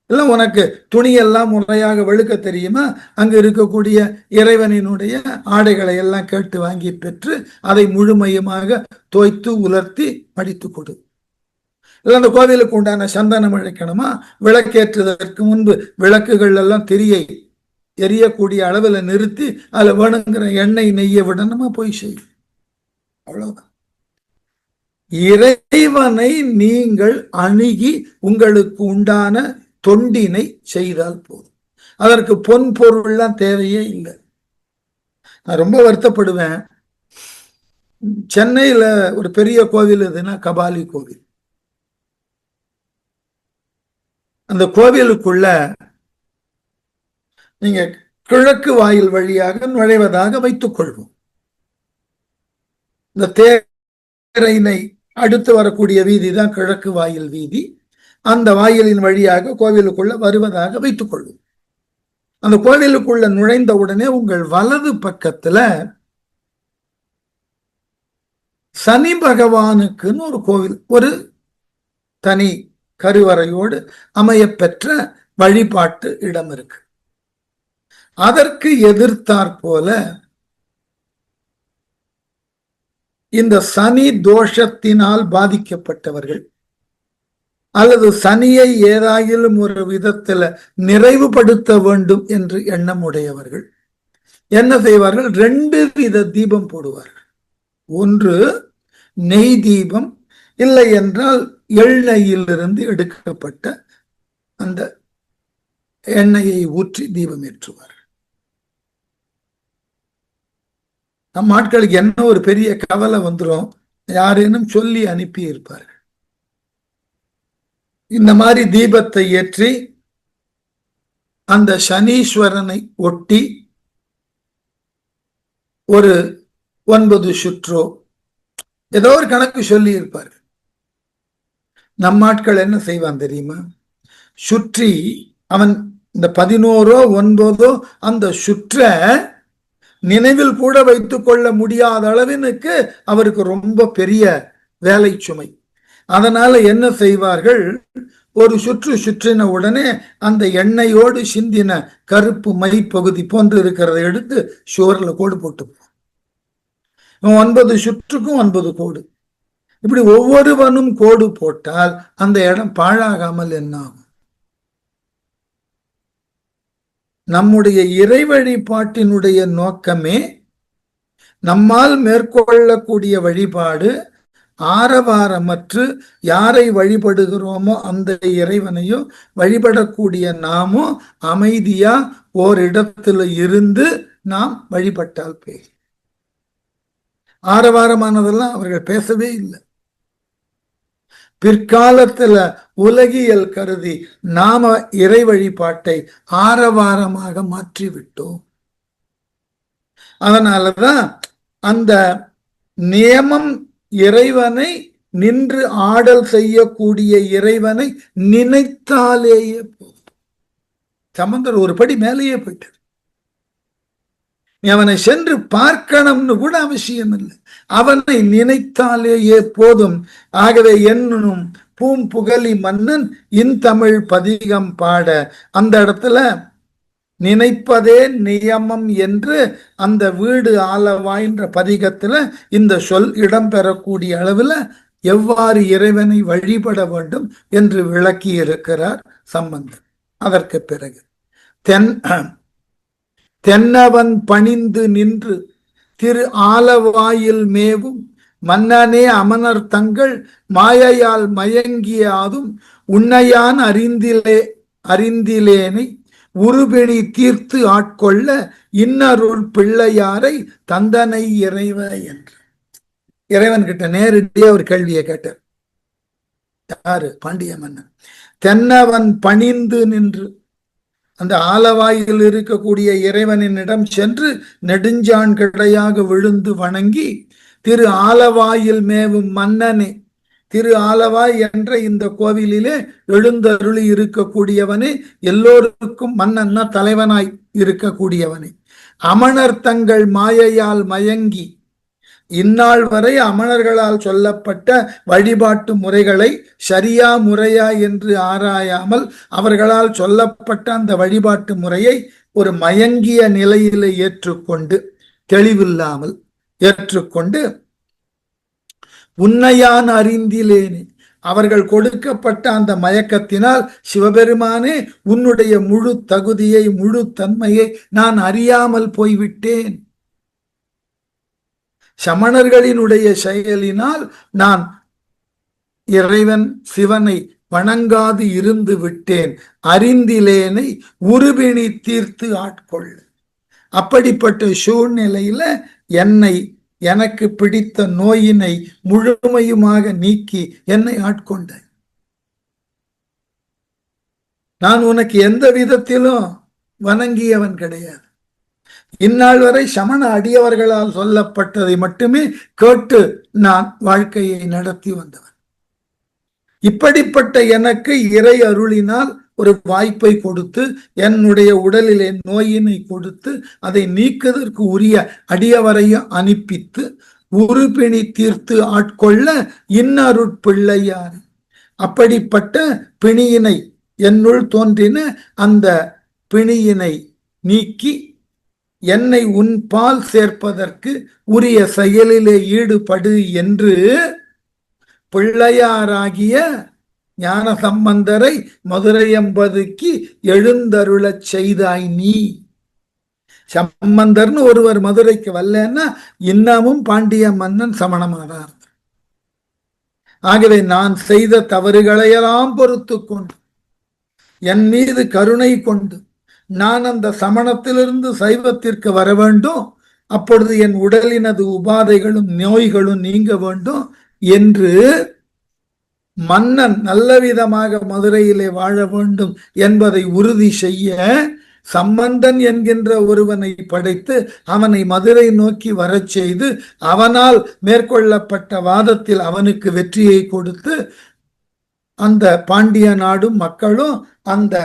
இல்ல உனக்கு துணியெல்லாம் முறையாக வெளுக்க தெரியுமா, அங்கு இருக்கக்கூடிய இறைவனினுடைய ஆடைகளை எல்லாம் கேட்டு வாங்கி பெற்று அதை முழுமையுமாக தோய்த்து உலர்த்தி மடித்து கொடு. இல்ல அந்த கோவிலுக்கு உண்டான சந்தனம் அழைக்கணுமா, விளக்கேற்றுவதற்கு முன்பு விளக்குகள் எல்லாம் திரியை எரியக்கூடிய அளவில் நிறுத்தி அதுல வேணுங்கிற எண்ணெய் நெய்ய விடணுமா, போய் செய். அவ்வளவுதான். இறைவனை நீங்கள் அணுகி உங்களுக்கு உண்டான தொண்டினை செய்தால் போதும். அதற்கு பொன் பொருள்லாம் தேவையே இல்லை. நான் ரொம்ப வருத்தப்படுவேன். சென்னையில ஒரு பெரிய கோவில் எதுனா கபாலி கோவில். அந்த கோவிலுக்குள்ள நீங்க கிழக்கு வாயில் வழியாக நுழைவதாக வைத்துக் கொள்வோம். இந்த தேரைனை அடுத்து வரக்கூடிய வீதி தான் கிழக்கு வாயில் வீதி. அந்த வாயிலின் வழியாக கோவிலுக்குள்ள வருவதாக வைத்துக் கொள்வோம். அந்த கோவிலுக்குள்ள நுழைந்த உடனே உங்கள் வலது பக்கத்துல சனி பகவானுக்குன்னு ஒரு கோவில், ஒரு தனி கருவறையோடு அமைய பெற்ற வழிபாட்டு இடம் இருக்கு. அதற்கு எதிர்த்தாற் போல இந்த சனி தோஷத்தினால் பாதிக்கப்பட்டவர்கள் அல்லது சனியை ஏதாயிலும் ஒரு விதத்துல நிறைவுபடுத்த வேண்டும் என்று எண்ணமுடையவர்கள் என்ன செய்வார்கள், 2 வித தீபம் போடுவார்கள். ஒன்று நெய் தீபம், இல்லை என்றால் எண்ணெயிலிருந்து எடுக்கப்பட்ட அந்த எண்ணெயை ஊற்றி தீபம் ஏற்றுவார்கள். நம் ஆட்களுக்கு என்ன ஒரு பெரிய கவலை வந்துடும், யாரேனும் சொல்லி அனுப்பி இருப்பார்கள். இந்த மாதிரி தீபத்தை ஏற்றி அந்த சனீஸ்வரனை ஒட்டி ஒரு 9 சுற்றோ ஏதோ ஒரு கணக்கு சொல்லி இருப்பார்கள். நம் ஆட்கள் என்ன செய்வான் தெரியுமா, சுற்றி அவன் இந்த 11ஓ 9ஓ அந்த சுற்ற நினைவில் கூட வைத்துக் கொள்ள முடியாத அளவிற்கு அவருக்கு ரொம்ப பெரிய வேலை சுமை. அதனால என்ன செய்வார்கள், ஒரு சுற்று சுற்றின உடனே அந்த எண்ணெயோடு சிந்தின கருப்பு மை பகுதி போன்று இருக்கிறத எடுத்து சுவர்ல கோடு போட்டு 9 சுற்றுக்கும் 9 கோடு. இப்படி ஒவ்வொருவனும் கோடு போட்டால் அந்த இடம் பாழாகாமல் என்ன ஆகும்? நம்முடைய இறை வழிபாட்டினுடைய நோக்கமே நம்மால் மேற்கொள்ளக்கூடிய வழிபாடு ஆரவாரமற்று யாரை வழிபடுகிறோமோ அந்த இறைவனையும் வழிபடக்கூடிய நாமும் அமைதியா ஓரிடத்துல இருந்து நாம் வழிபட்டால் பேர். ஆரவாரமானதெல்லாம் அவர்கள் பேசவே இல்லை. பிற்காலத்துல உலகியல் கருதி நாம இறை வழிபாட்டை ஆரவாரமாக மாற்றிவிட்டோம். அதனாலதான் அந்த நியமம் இறைவனை நின்று ஆடல் செய்யக்கூடிய இறைவனை நினைத்தாலேயே போதும். சம்பந்தர் ஒரு படி மேலேயே போயிட்டார். அவனை சென்று பார்க்கணும்னு கூட அவசியம் இல்லை, அவனை நினைத்தாலேயே போதும். ஆகவே என்னும் பூம்புகலி மன்னன் இன்தமிழ் பதிகம் பாட, அந்த இடத்துல நினைப்பதே நியமம் என்று அந்த வீடு ஆலவாய்ன்ற பதிகத்துல இந்த சொல் இடம்பெறக்கூடிய அளவுல எவ்வாறு இறைவனை வழிபட வேண்டும் என்று விளக்கி இருக்கிறார் சம்பந்தர். அதற்கு பிறகு தென்னவன் பணிந்து நின்று திரு ஆலவாயில் மேவும் மன்னனே அமனர் தங்கள் மாயையால் மயங்கியாதும் உன்னையான் அறிந்திலேனை உருபெணி தீர்த்து ஆட்கொள்ள இன்னருள் பிள்ளையாரை தந்தனை இறைவ என்று இறைவன் கிட்ட நேரடியாக ஒரு கேள்வியை கேட்டார். யாரு? பாண்டிய மன்னன். தென்னவன் பணிந்து நின்று அந்த ஆலவாயில் இருக்கக்கூடிய இறைவனிடம் சென்று நெடுஞ்சான் கிடையாக விழுந்து வணங்கி, திரு ஆலவாயில் மேவும் மன்னனே, திரு ஆலவாய் என்ற இந்த கோவிலிலே எழுந்தருளி இருக்கக்கூடியவனே, எல்லோருக்கும் மன்னன்னா தலைவனாய் இருக்கக்கூடியவனே, அமணர் தங்கள் மாயையால் மயங்கி இந்நாள் வரை அமணர்களால் சொல்லப்பட்ட வழிபாட்டு முறைகளை சரியா முறையா என்று ஆராயாமல் அவர்களால் சொல்லப்பட்ட அந்த வழிபாட்டு முறையை ஒரு மயங்கிய நிலையில ஏற்றுக்கொண்டு, தெளிவில்லாமல் ஏற்றுக்கொண்டு, உன்னையான் அறிந்திலேனே, அவர்கள் கொடுக்கப்பட்ட அந்த மயக்கத்தினால் சிவபெருமானே உன்னுடைய முழு தகுதியை முழு தன்மையை நான் அறியாமல் போய்விட்டேன். சமணர்களினுடைய செயலினால் நான் இறைவன் சிவனை வணங்காது இருந்து விட்டேன். அறிந்திலேனை உருபிணி தீர்த்து ஆட்கொள். அப்படிப்பட்ட சூழ்நிலையில என்னை, எனக்கு பிடித்த நோயினை முழுமையுமாக நீக்கி என்னை ஆட்கொண்ட. நான் உனக்கு எந்த விதத்திலும் வணங்கியவன் கிடையாது. இந்நாள் வரை சமண அடியவர்களால் சொல்லப்பட்டதை மட்டுமே கேட்டு நான் வாழ்க்கையை நடத்தி வந்தவன். இப்படிப்பட்ட எனக்கு இறை அருளினால் ஒரு வாய்ப்பை கொடுத்து, என்னுடைய உடலிலே நோயினை கொடுத்து, அதை நீக்குவதற்கு உரிய அடியவரையும் அனுப்பித்து உருபிணி தீர்த்து ஆட்கொள்ள இன்னருட்பிள்ளையார். அப்படிப்பட்ட பிணியினை, என்னுள் தோன்றின அந்த பிணியினை நீக்கி என்னை உன் பால் சேர்ப்பதற்கு உரிய செயலிலே ஈடுபடு என்று பிள்ளையாராகிய ஞான சம்பந்தரை மதுரையம்பதிக்கு எழுந்தருளச் செய்தாய் நீ. சம்பந்தர்னு ஒருவர் மதுரைக்கு வரலன்னா இன்னமும் பாண்டிய மன்னன் சமணமானார். ஆகவே நான் செய்த தவறுகளையெல்லாம் பொறுத்து கொண்டு, என் மீது கருணை கொண்டு, நான் அந்த சமணத்திலிருந்து சைவத்திற்கு வர வேண்டும், அப்பொழுது என் உடலினது உபாதைகளும் நோய்களும் நீங்க வேண்டும் என்று மன்னன் நல்ல விதமாக மதுரையிலே வாழ வேண்டும் என்பதை உறுதி செய்ய சம்பந்தன் என்கின்ற ஒருவனை படைத்து அவனை மதுரை நோக்கி வரச் செய்து அவனால் மேற்கொள்ளப்பட்ட வாதத்தில் அவனுக்கு வெற்றியை கொடுத்து அந்த பாண்டிய நாடும் மக்களும் அந்த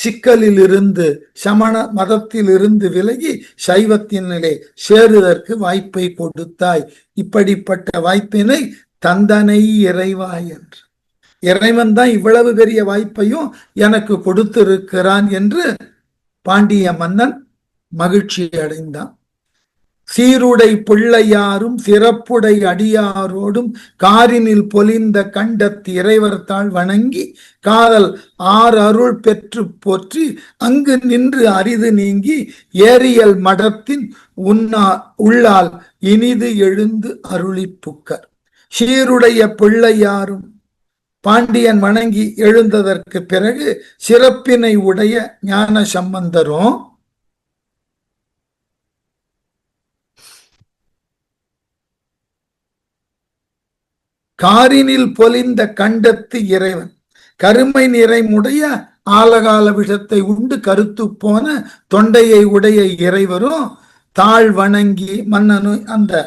சிக்கலில் இருந்து, சமண மதத்தில் இருந்து விலகி சைவத்தினிலே சேருவதற்கு வாய்ப்பை கொடுத்தாய். இப்படிப்பட்ட வாய்ப்பினை தந்தனை இறைவா என்று, இறைவன் தான் இவ்வளவு பெரிய வாய்ப்பையும் எனக்கு கொடுத்திருக்கிறான் என்று பாண்டிய மன்னன் மகிழ்ச்சி அடைந்தான். சீருடை பிள்ளையாரும் சிறப்புடை அடியாரோடும் காரினில் பொலிந்த கண்டத்து இறைவர்த்தாள் வணங்கி காதல் அருள் பெற்று போற்றி அங்கு நின்று அரிது நீங்கி ஏரியல் மடத்தின் உள்ளால் இனிது எழுந்து அருளி புக்கர். சீருடைய பிள்ளையாரும் பாண்டியன் வணங்கி எழுந்ததற்கு பிறகு சிறப்பினை உடைய ஞான சம்பந்தரும் காரினில் பொலிந்த கண்டத்து இறைவன், கருமை நிறைமுடைய ஆலகால விஷத்தை உண்டு கருத்து போன தொண்டையை உடைய இறைவரும் தாழ் வணங்கி மன்னனு அந்த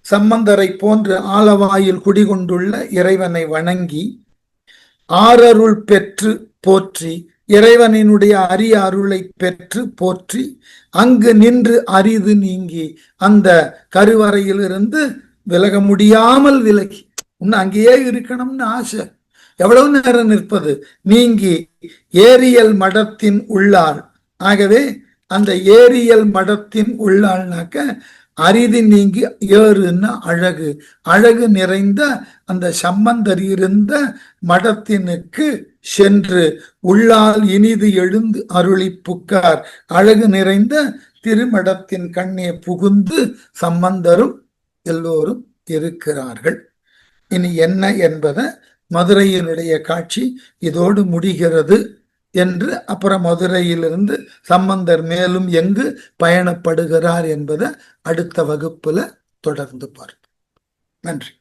சம்பந்தரை போன்று ஆலவாயில் குடிகொண்டுள்ள இறைவனை வணங்கி ஆரருள் பெற்று போற்றி, இறைவனினுடைய அரிய அருளை பெற்று போற்றி அங்கு நின்று அரிது நீங்கி, அந்த கருவறையிலிருந்து விலக முடியாமல் விலகி, இன்னும் அங்கேயே இருக்கணும்னு ஆசை, எவ்வளவு நேரம் நிற்பது, நீங்கி ஏரியல் மடத்தின் உள்ளாள். ஆகவே அந்த ஏரியல் மடத்தின் உள்ளாள்னாக்க அரிதி நீங்கி, ஏறுன்னா அழகு, அழகு நிறைந்த அந்த சம்பந்தர் இருந்த மடத்தினுக்கு சென்று உள்ளால் இனிது எழுந்து அருளி புக்கார், அழகு நிறைந்த திருமடத்தின் கண்ணே புகுந்து சம்பந்தரும் எல்லோரும் இருக்கிறார்கள். இனி என்ன என்பதை மதுரையினுடைய காட்சி இதோடு முடிகிறது என்று, அப்புறம் மதுரையிலிருந்து சம்பந்தர் மேலும் எங்கு பயணப்படுகிறார் என்பதை அடுத்த வகுப்புல தொடர்ந்து பார்ப்போம். நன்றி.